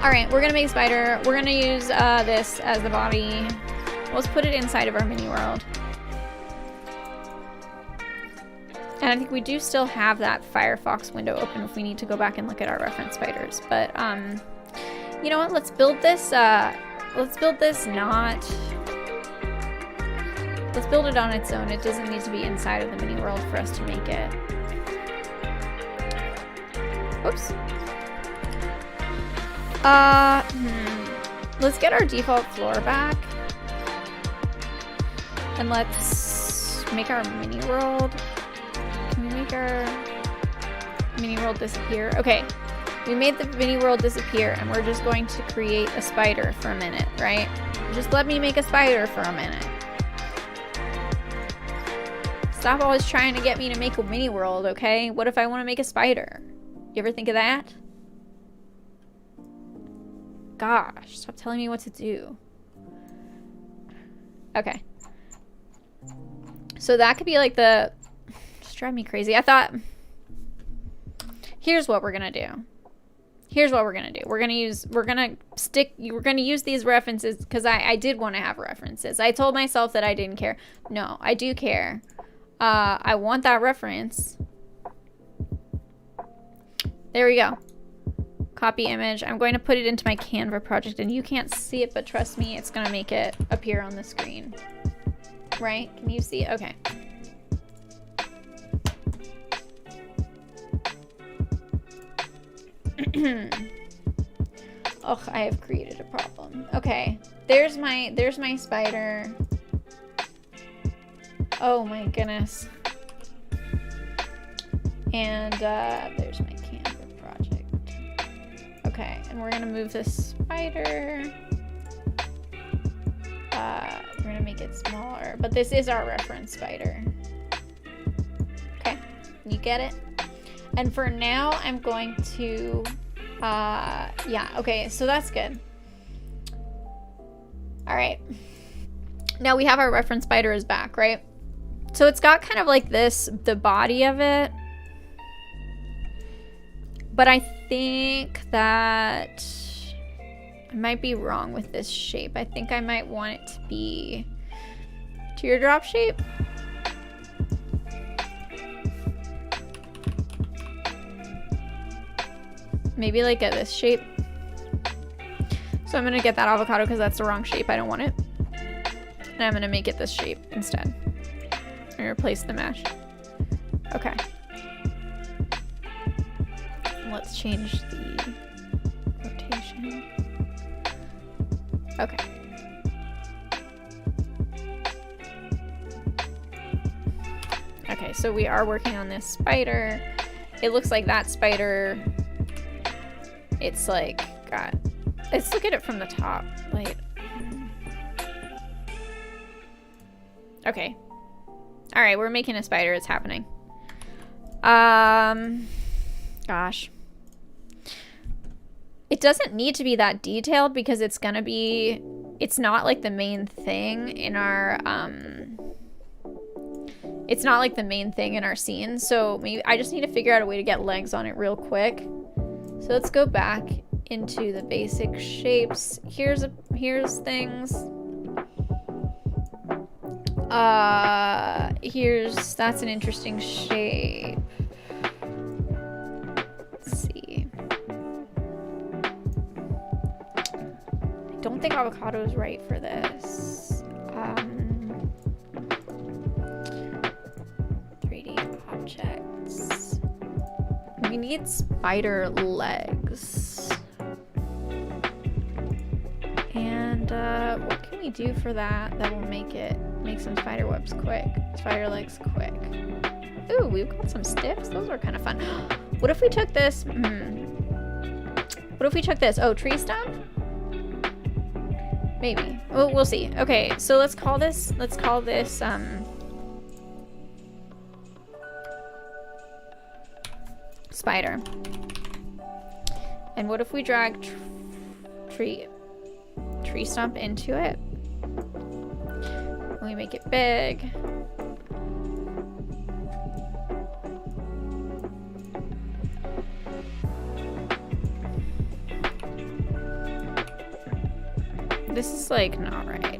All right, we're gonna make a spider. We're gonna use this as the body. Let's put it inside of our mini world. And I think we do still have that Firefox window open if we need to go back and look at our reference spiders. But you know what? Let's build this. Let's build this not. Let's build it on its own. It doesn't need to be inside of the mini world for us to make it. Oops. Let's get our default floor back. And let's make our mini world. Can we make our mini world disappear? Okay. We made the mini world disappear, and we're just going to create a spider for a minute, right? Just let me make a spider for a minute. Stop always trying to get me to make a mini world, okay? What if I want to make a spider? You ever think of that? Gosh, stop telling me what to do. Okay. So that could be like the... Just drive me crazy. I thought... Here's what we're gonna do. Here's what we're gonna do. We're gonna use these references because I did want to have references. I told myself that I didn't care. No, I do care. I want that reference. There we go. Copy image. I'm going to put it into my Canva project, and you can't see it, but trust me, it's gonna make it appear on the screen. Right? Can you see it? Okay. Oh, I have created a problem. Okay. There's my spider. Oh my goodness. And there's my Canva project. Okay, and we're gonna move this spider. We're gonna make it smaller, but this is our reference spider. Okay, you get it? And for now, I'm going to, yeah, okay, so that's good. All right. Now we have our reference spider is back, right? So it's got kind of like this, the body of it. But I think that I might be wrong with this shape. I think I might want it to be teardrop shape. Maybe like this shape. So I'm gonna get that avocado because that's the wrong shape. I don't want it. And I'm gonna make it this shape instead. And replace the mesh. Okay. Let's change the rotation. Okay. Okay, so we are working on this spider. It looks like that spider, it's like got, let's look at it from the top. Like, okay. All right, we're making a spider. It's happening. Gosh. It doesn't need to be that detailed because it's gonna be, it's not like the main thing in our, it's not like the main thing in our scene. So maybe I just need to figure out a way to get legs on it real quick. So let's go back into the basic shapes. Here's things. That's an interesting shape. Let's see. I don't think avocado is right for this. 3D objects. We need spider legs. And what can we do for that that will make some spider webs quick? Spider legs quick. Ooh, we've got some sticks. Those are kind of fun. What if we took this? What if we took this? Oh, tree stump? Maybe. We'll see. Okay, so let's call this spider. And what if we drag tree stump into it? We make it big. This is like not right.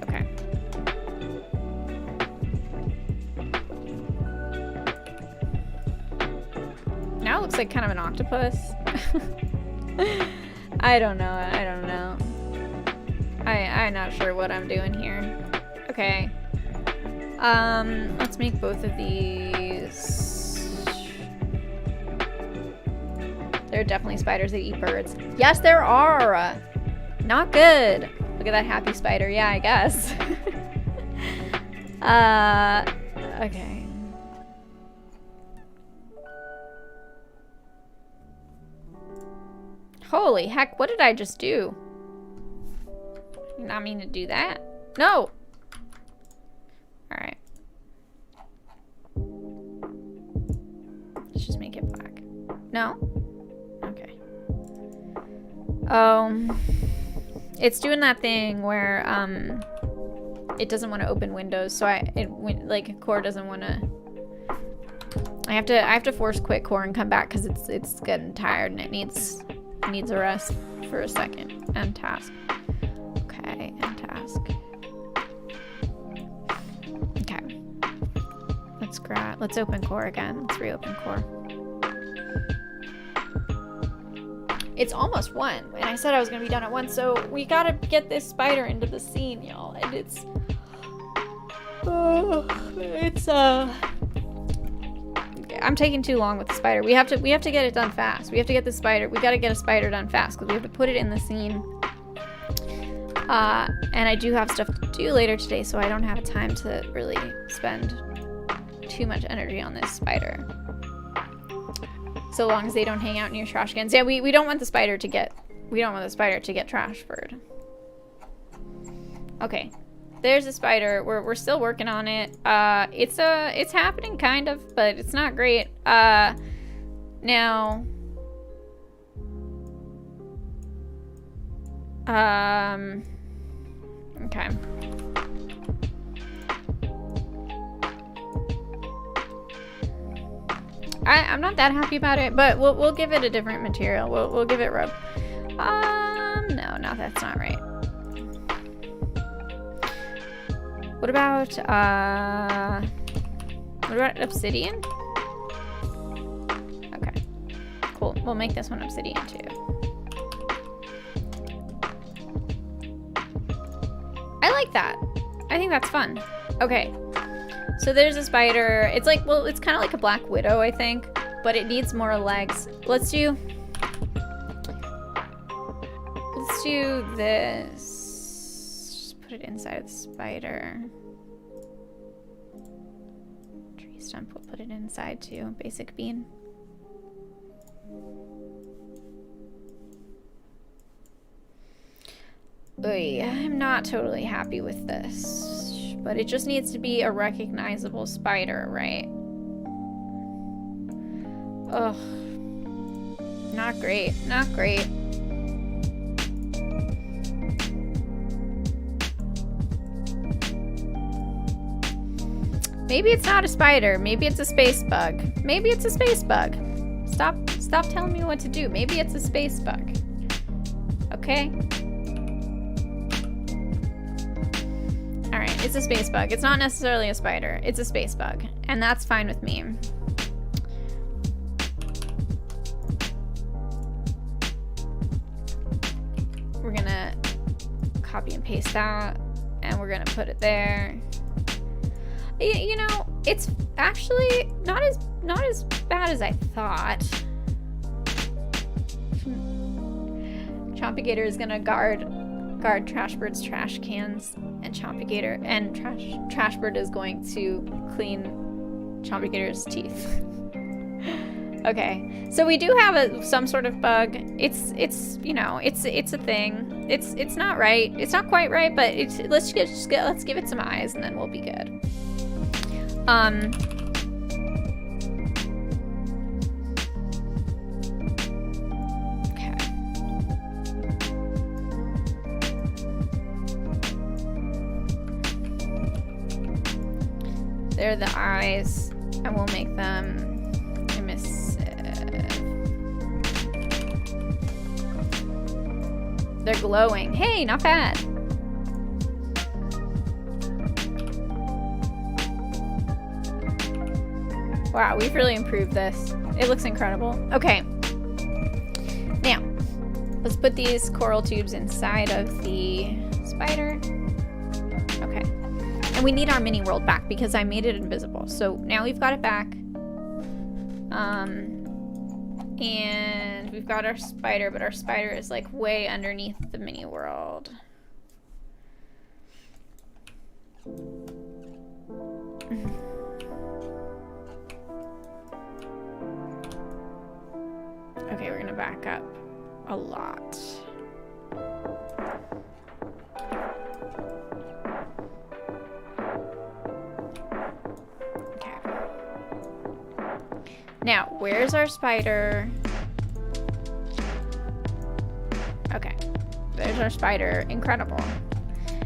Okay. Now it looks like kind of an octopus. I don't know. I'm not sure what I'm doing here. Okay. Let's make both of these. There are definitely spiders that eat birds. Yes, there are. Not good. Look at that happy spider. Yeah, I guess. Okay. Holy heck, what did I just do? Did not mean to do that. No. Alright. Let's just make it black. No? Okay. It's doing that thing where, it doesn't want to open windows, so like, core doesn't want to... I have to force quit core and come back because it's getting tired and it needs a rest for a second. End task. Okay, end task. Okay. Let's open core again. Let's reopen core. It's almost 1, and I said I was gonna be done at 1, so we gotta get this spider into the scene, y'all. And I'm taking too long with the spider. We have to get it done fast. We have to get the spider. We gotta get a spider done fast because we have to put it in the scene. And I do have stuff to do later today, so I don't have time to really spend too much energy on this spider. So long as they don't hang out near trash cans. Yeah, we don't want the spider to get trashfurred. Okay. There's a spider. We're still working on it. It's happening kind of, but it's not great. Now okay. I'm not that happy about it, but we'll give it a different material. We'll give it rub. No, that's not right. What about obsidian? Okay. Cool. We'll make this one obsidian too. I like that. I think that's fun. Okay. So there's a spider. It's like, well, it's kind of like a black widow, I think, but it needs more legs. Let's do this. Just put it inside of the spider. Tree stump, we'll put it inside too. Basic bean. Oy, I'm not totally happy with this. But it just needs to be a recognizable spider, right? Ugh. Not great. Not great. Maybe it's not a spider. Maybe it's a space bug. Maybe it's a space bug. Stop telling me what to do. Maybe it's a space bug. Okay? Alright, it's a space bug. It's not necessarily a spider. It's a space bug. And that's fine with me. We're gonna copy and paste that. And we're gonna put it there. You know, it's actually not as bad as I thought. Chompy Gator is gonna guard Trashbird's trash cans, and Chompy Gator and Trashbird is going to clean Chompy Gator's teeth. Okay, so we do have some sort of bug. It's you know, it's a thing. It's not right. It's not quite right, but let's give it some eyes, and then we'll be good. Okay. They're the eyes, and we'll make them emissive. They're glowing. Hey, not bad. Wow, we've really improved this. It looks incredible. Okay. Now, let's put these coral tubes inside of the spider. Okay. And we need our mini world back because I made it invisible. So now we've got it back. And we've got our spider, but our spider is like way underneath the mini world. Okay, we're gonna back up a lot. Okay. Now, where's our spider? Okay, there's our spider. Incredible.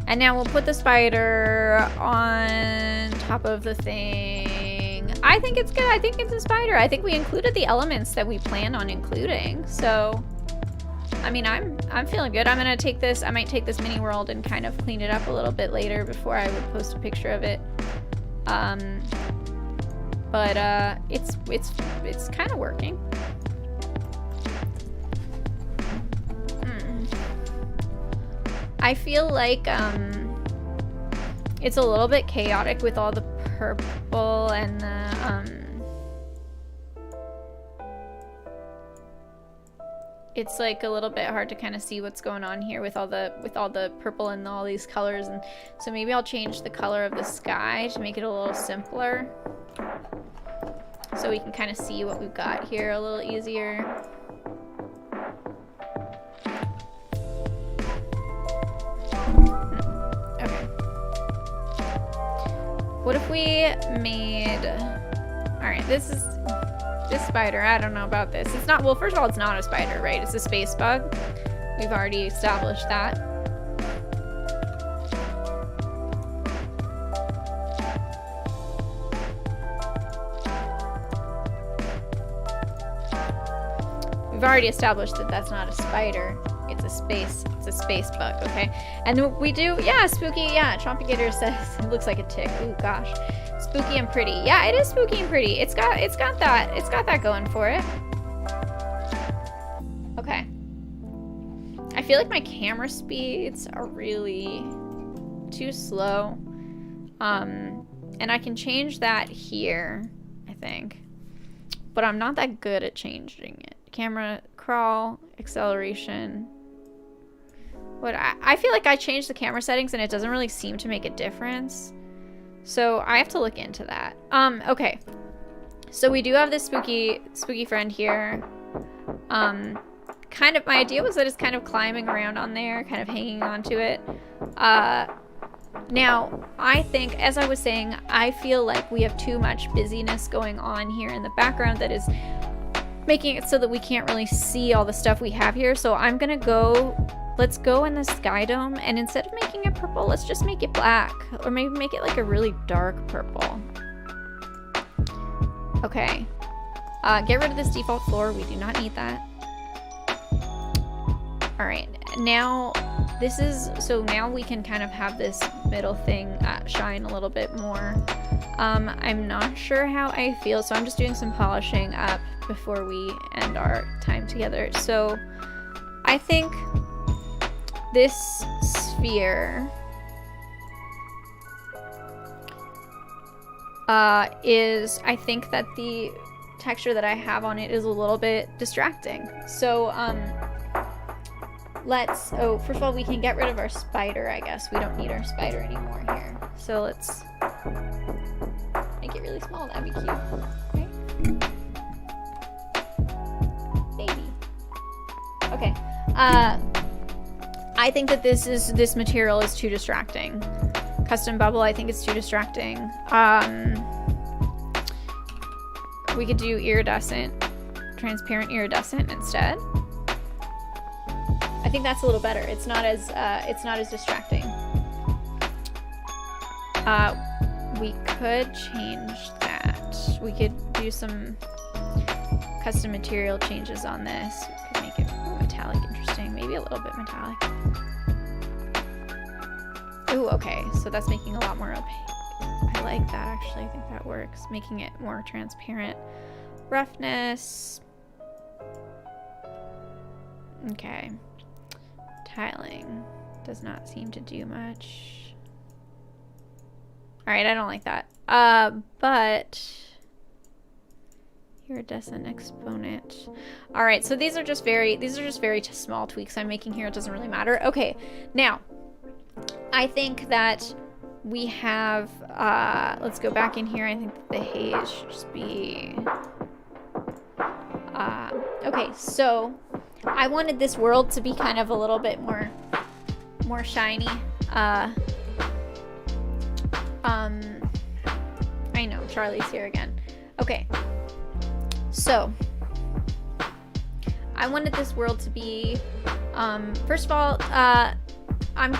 And now we'll put the spider on top of the thing. I think it's good. I think it's a spider. I think we included the elements that we plan on including. So, I mean, I'm feeling good. I'm gonna take this. I might take this mini world and kind of clean it up a little bit later before I would post a picture of it. But it's kind of working. I feel like it's a little bit chaotic with all the purple and the it's like a little bit hard to kind of see what's going on here with all the purple and all these colors, and so maybe I'll change the color of the sky to make it a little simpler so we can kind of see what we've got here a little easier. What if we made... Alright, this spider, I don't know about this. It's not, well, first of all, it's not a spider, right? It's a space bug. We've already established that. We've already established that that's not a spider. It's a space bug, okay? And we do, yeah, spooky, yeah, Chompy Gator says it looks like a tick. Ooh, gosh. Spooky and pretty. Yeah, it is spooky and pretty. It's got that going for it. Okay. I feel like my camera speeds are really too slow. And I can change that here, I think. But I'm not that good at changing it. Camera, crawl, acceleration. I feel like I changed the camera settings and it doesn't really seem to make a difference. So I have to look into that. Okay. So we do have this spooky friend here. Kind of, my idea was that it's kind of climbing around on there, kind of hanging onto it. Now, I think, as I was saying, I feel like we have too much busyness going on here in the background that is making it so that we can't really see all the stuff we have here. So I'm gonna go, let's go in the sky dome, and instead of making it purple, let's just make it black, or maybe make it like a really dark purple. Okay, get rid of this default floor. We do not need that. All right, now this is, so now we can kind of have this middle thing shine a little bit more. I'm not sure how I feel, so I'm just doing some polishing up before we end our time together. So I think this sphere is, I think that the texture that I have on it is a little bit distracting. So let's, oh, first of all, we can get rid of our spider, I guess. We don't need our spider anymore here. So let's make it really small. That'd be cute. Okay. Baby. Okay. I think that this material is too distracting. Custom bubble, I think it's too distracting. We could do iridescent, transparent iridescent instead. I think that's a little better. It's not as distracting. We could change that. We could do some custom material changes on this. We could make it metallic, interesting. Maybe a little bit metallic. Ooh, okay. So that's making a lot more opaque. I like that, actually. I think that works. Making it more transparent. Roughness. Okay. Tiling does not seem to do much. Alright, I don't like that. But iridescent exponent. Alright, so these are just very small tweaks I'm making here. It doesn't really matter. Okay, now I think that we have let's go back in here. I think that the haze should just be okay, so I wanted this world to be kind of a little bit more shiny. I know, Charlie's here again. Okay, so I wanted this world to be, first of all, I'm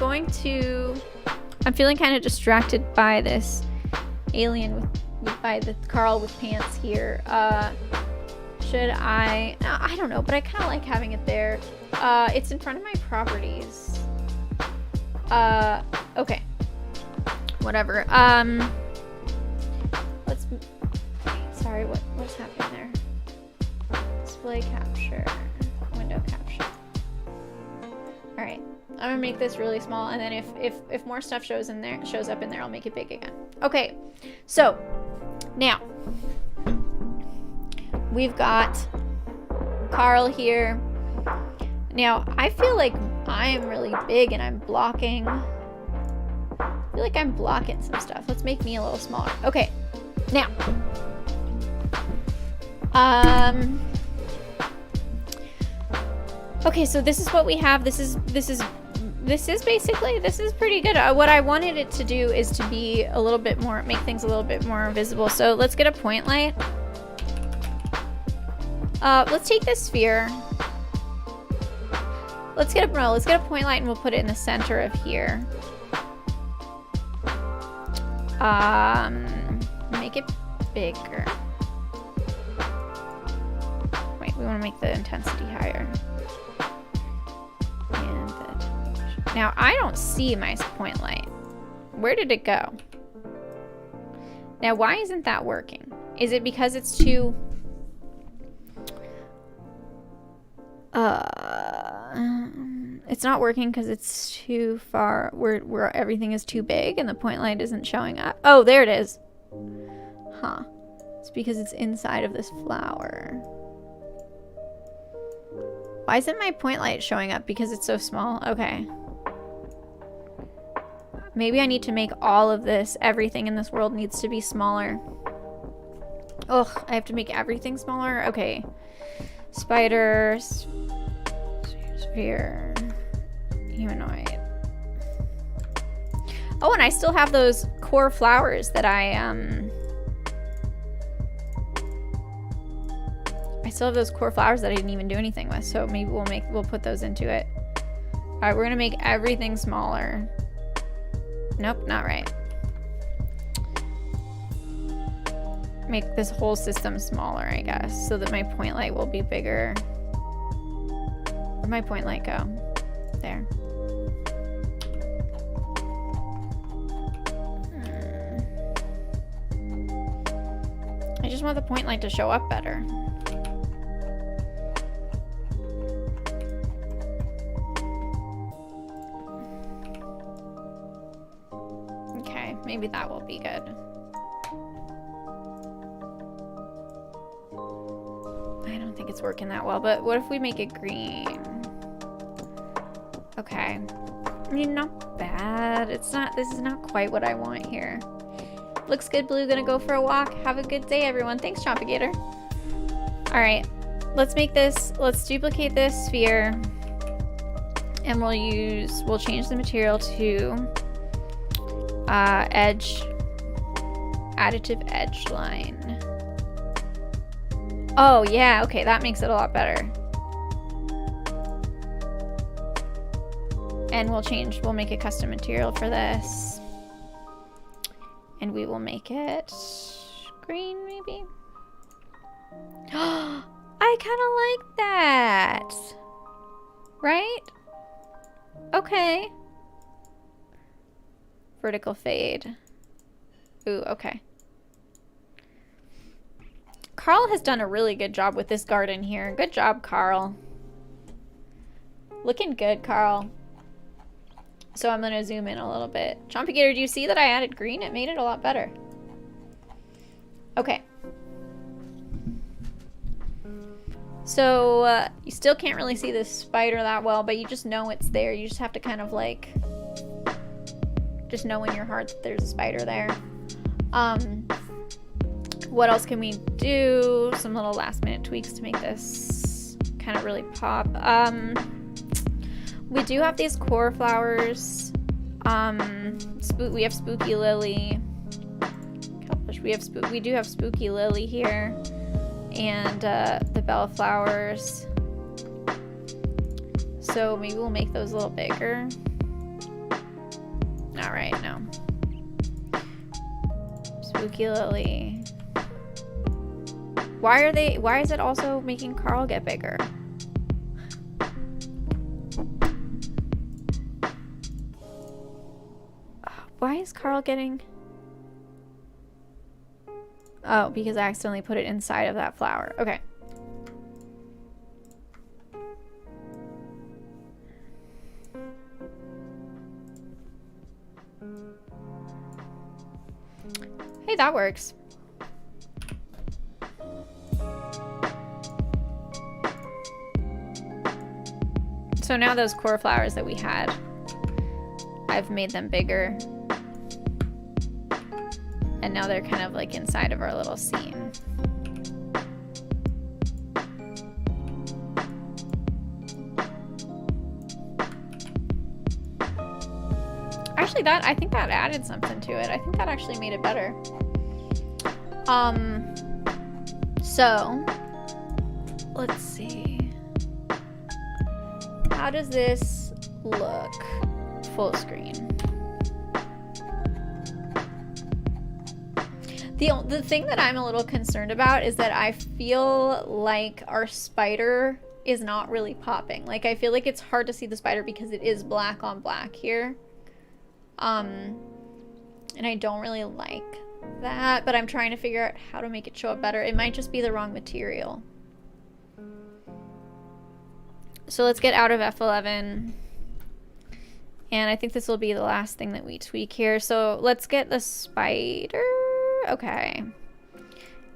feeling kind of distracted by this alien by the Karl with pants here. Should I don't know, but I kind of like having it there. It's in front of my properties. Okay. Whatever. Sorry, what's happening there? Display capture. Window capture. Alright. I'm gonna make this really small, and then if more stuff shows up in there, I'll make it big again. Okay. So, now we've got Karl here. Now, I feel like I'm really big and I'm blocking. I feel like I'm blocking some stuff. Let's make me a little smaller. Okay, now. Okay, so this is what we have. This is pretty good. What I wanted it to do is to be a little bit more, make things a little bit more visible. So let's get a point light. Let's take this sphere. Let's get a point light and we'll put it in the center of here. Make it bigger. Wait, we want to make the intensity higher. And now I don't see my point light. Where did it go? Now, why isn't that working? Is it because it's too... it's not working because it's too far, where everything is too big and the point light isn't showing up. Oh, there it is. Huh. It's because it's inside of this flower. Why isn't my point light showing up? Because it's so small? Okay. Maybe I need to make all of this, everything in this world needs to be smaller. Ugh, I have to make everything smaller? Okay. Spider, sphere, humanoid. Oh, and I still have those core flowers that I still have those core flowers that I didn't even do anything with, so maybe we'll put those into it. All right, we're gonna make everything smaller. Nope, not right. Make this whole system smaller, I guess, so that my point light will be bigger. Where'd my point light go? There. I just want the point light to show up better. Okay, maybe that will be good. I don't think it's working that well, but what if we make it green? Okay. I mean, not bad. It's not, this is not quite what I want here. Looks good, Blue. Gonna go for a walk. Have a good day, everyone. Thanks, Chompigator. All right, let's make this, let's duplicate this sphere, and we'll change the material to edge, additive edge line. Oh yeah, okay, that makes it a lot better. And we'll make a custom material for this. And we will make it green, maybe? I kind of like that. Right? Okay. Vertical fade. Ooh, okay. Karl has done a really good job with this garden here. Good job, Karl. Looking good, Karl. So I'm gonna zoom in a little bit. Chompigator, do you see that I added green? It made it a lot better. Okay. So you still can't really see this spider that well, but you just know it's there. You just have to kind of like, just know in your heart that there's a spider there. What else can we do? Some little last minute tweaks to make this kind of really pop. We do have these core flowers. We have Spooky Lily. We do have Spooky Lily here, and the bellflowers. So maybe we'll make those a little bigger. All right, no. Spooky Lily. Why is it also making Karl get bigger? Why is Karl getting... Oh, because I accidentally put it inside of that flower. Okay. Hey, that works. So now those core flowers that we had, I've made them bigger. And now they're kind of like inside of our little seam. Actually, I think that added something to it. I think that actually made it better. So let's see. How does this look full screen? The thing that I'm a little concerned about is that I feel like our spider is not really popping. Like, I feel like it's hard to see the spider because it is black on black here. And I don't really like that, but I'm trying to figure out how to make it show up better. It might just be the wrong material. So let's get out of F11. And I think this will be the last thing that we tweak here. So let's get the spider. Okay.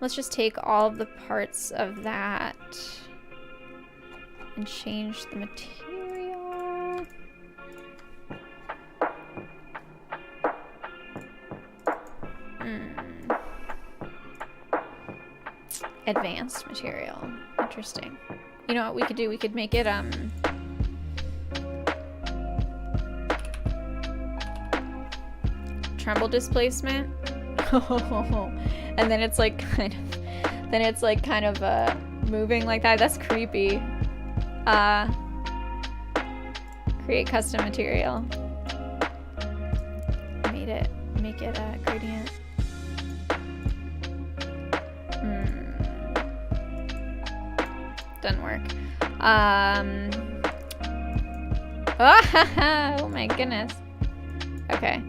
Let's just take all of the parts of that and change the material. Advanced material. Interesting. You know what we could do? We could make it, tremble displacement. And then it's like kind of moving like that. That's creepy. Create custom material. Make it a gradient. Doesn't work. Oh my goodness. Okay.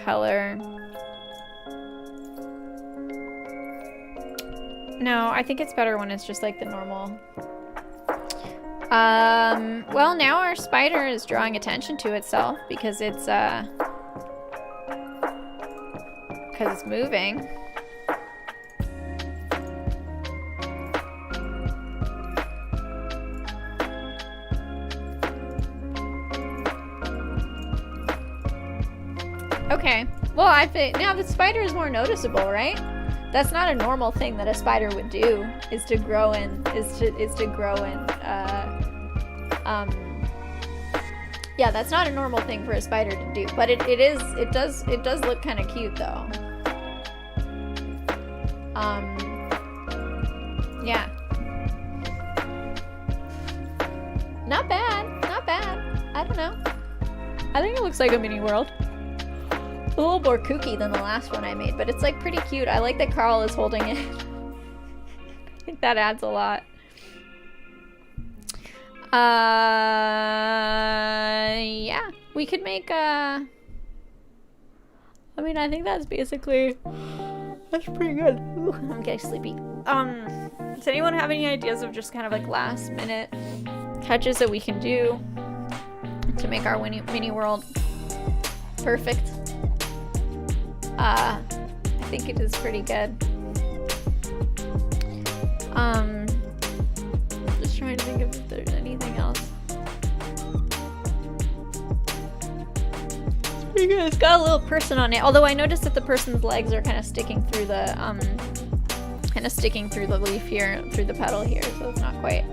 Color. No, I think it's better when it's just like the normal. Well, now our spider is drawing attention to itself because it's moving. Okay. Well, I think now the spider is more noticeable, right? That's not a normal thing that a spider would do. Is to grow in. Yeah, that's not a normal thing for a spider to do, but it does look kind of cute though. Yeah. Not bad. I don't know. I think it looks like a mini world. A little more kooky than the last one I made, but it's like pretty cute. I like that Karl is holding it. I think that adds a lot. Yeah, we could make a... I mean, I think that's pretty good. Ooh, I'm getting sleepy. Does anyone have any ideas of just kind of like last minute touches that we can do to make our mini world perfect? I think it is pretty good. Just trying to think if there's anything else. It's pretty good. It's got a little person on it. Although I noticed that the person's legs are kind of sticking through the leaf here, through the petal here. So it's not quite.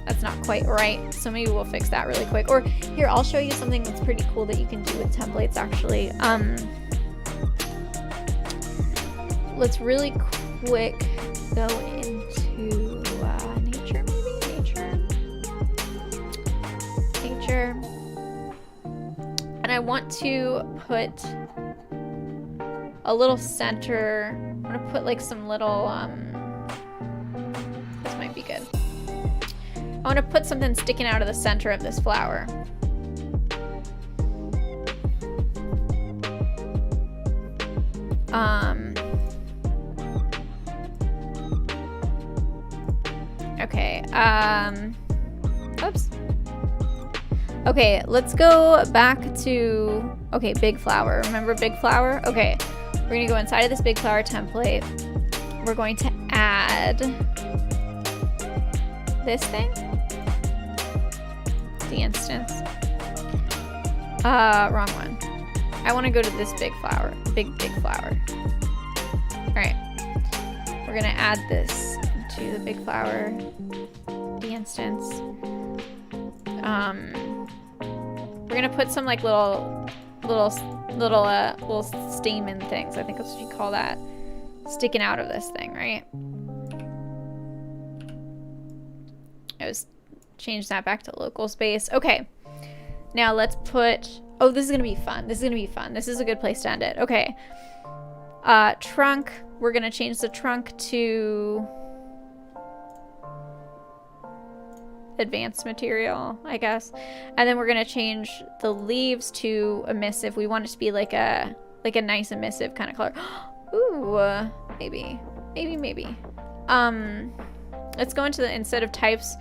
That's not quite right. So maybe we'll fix that really quick. Or here, I'll show you something that's pretty cool that you can do with templates. Actually, let's really quick go into nature, maybe? Nature. And I want to put a little center. I'm going to put like some little, this might be good. I want to put something sticking out of the center of this flower. Okay, oops. Okay, let's go back to, okay, big flower. Remember big flower? Okay, we're gonna go inside of this big flower template. We're going to add this thing. The instance. Wrong one. I want to go to this big flower. Big flower. Alright. We're gonna add this to the big flower. The instance. We're gonna put some like little stamen things. I think that's what you call that. Sticking out of this thing, right? I was change that back to local space. Okay. Now let's put, oh, this is gonna be fun. This is a good place to end it. Okay. Trunk. We're gonna change the trunk to advanced material, I guess. And then we're gonna change the leaves to emissive. We want it to be like a nice emissive kind of color. Ooh, maybe. Let's go into the, instead of types,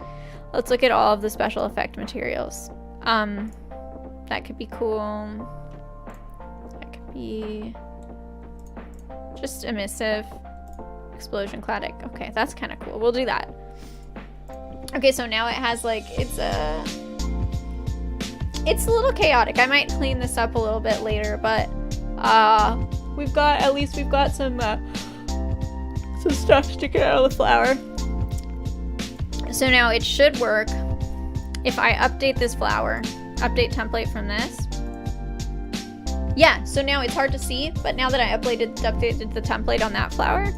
let's look at all of the special effect materials. That could be cool. That could be just emissive, explosion, cladic. Okay, that's kind of cool. We'll do that. Okay, so now it has like, it's a little chaotic. I might clean this up a little bit later, but At least we've got some stuff sticking out of the flower. So now it should work if I update this flower, update template from this. Yeah, so now it's hard to see, but now that I updated the template on that flower,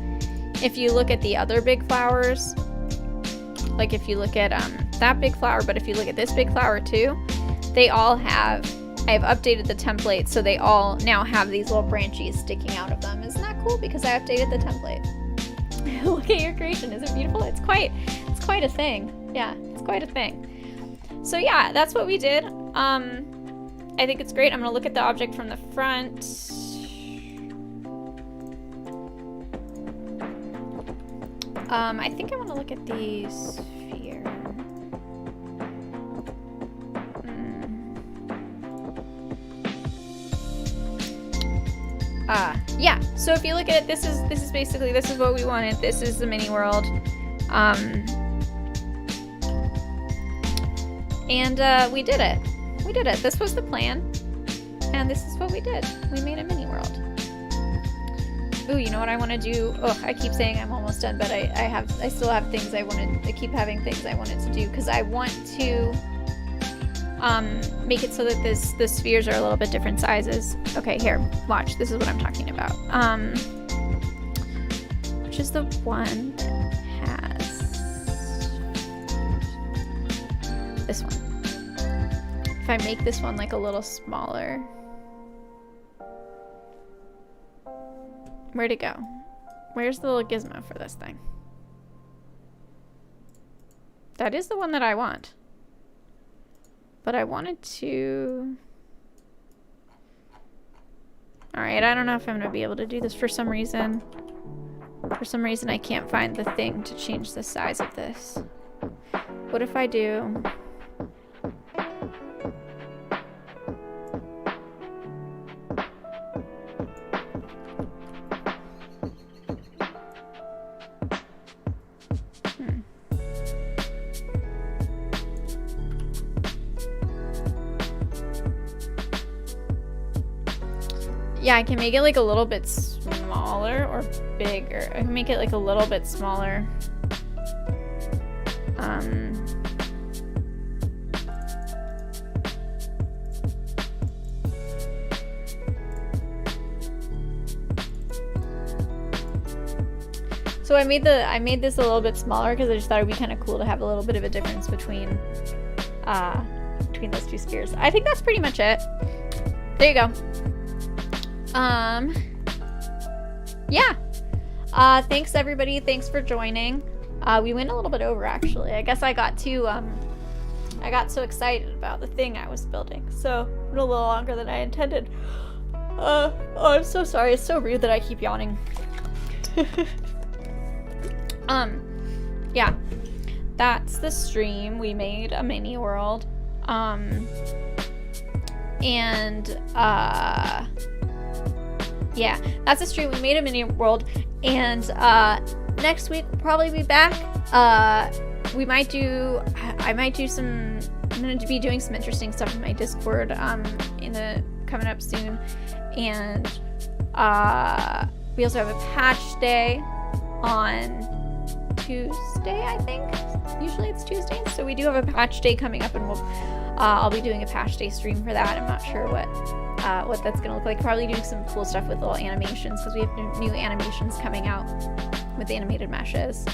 if you look at the other big flowers, like if you look at that big flower, but if you look at this big flower too, they all have, I've updated the template so they all now have these little branches sticking out of them. Isn't that cool? Because I updated the template. Look at your creation. Isn't it beautiful? It's quite a thing. Yeah, it's quite a thing. So yeah, that's what we did. I think it's great. I'm gonna look at the object from the front. I think I want to look at the sphere. Yeah. So if you look at it, this is basically, this is what we wanted. This is the mini world. And we did it. We did it. This was the plan. And this is what we did. We made a mini world. Ooh, you know what I want to do? Oh, I keep saying I'm almost done, but I still have things I keep having things I wanted to do, because I want to make it so that the spheres are a little bit different sizes. Okay, here, watch. This is what I'm talking about. Which is the one that has this one. If I make this one like a little smaller. Where'd it go? Where's the little gizmo for this thing? That is the one that I want. But I wanted to... Alright, I don't know if I'm going to be able to do this for some reason. For some reason I can't find the thing to change the size of this. What if I do... Yeah, I can make it like a little bit smaller or bigger. I can make it like a little bit smaller. So I made this a little bit smaller because I just thought it'd be kind of cool to have a little bit of a difference between those two spheres. I think that's pretty much it. There you go. Yeah. Thanks everybody. Thanks for joining. We went a little bit over actually. I guess I got so excited about the thing I was building. So went a little longer than I intended. Oh, I'm so sorry. It's so rude that I keep yawning. Yeah. That's the stream. We made a mini world. Yeah, that's a stream. We made a mini world, and next week we'll probably be back. I'm gonna be doing some interesting stuff in my Discord coming up soon, and we also have a patch day on Tuesday, I think. Usually it's Tuesdays, so we do have a patch day coming up, and I'll be doing a patch day stream for that. I'm not sure what that's gonna look like. Probably doing some cool stuff with little animations, because we have new animations coming out with animated meshes.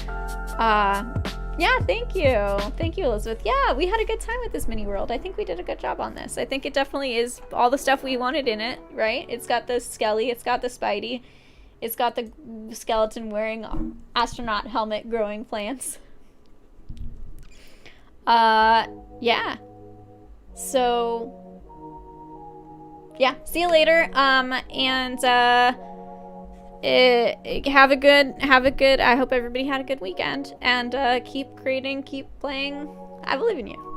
Yeah, thank you, Elizabeth. Yeah, we had a good time with this mini world. I think we did a good job on this. I think it definitely is all the stuff we wanted in it, right? It's got the skelly, it's got the Spidey, it's got the skeleton wearing astronaut helmet growing plants. Yeah. So yeah, see you later. And have a good, I hope everybody had a good weekend, and keep creating, keep playing. I believe in you.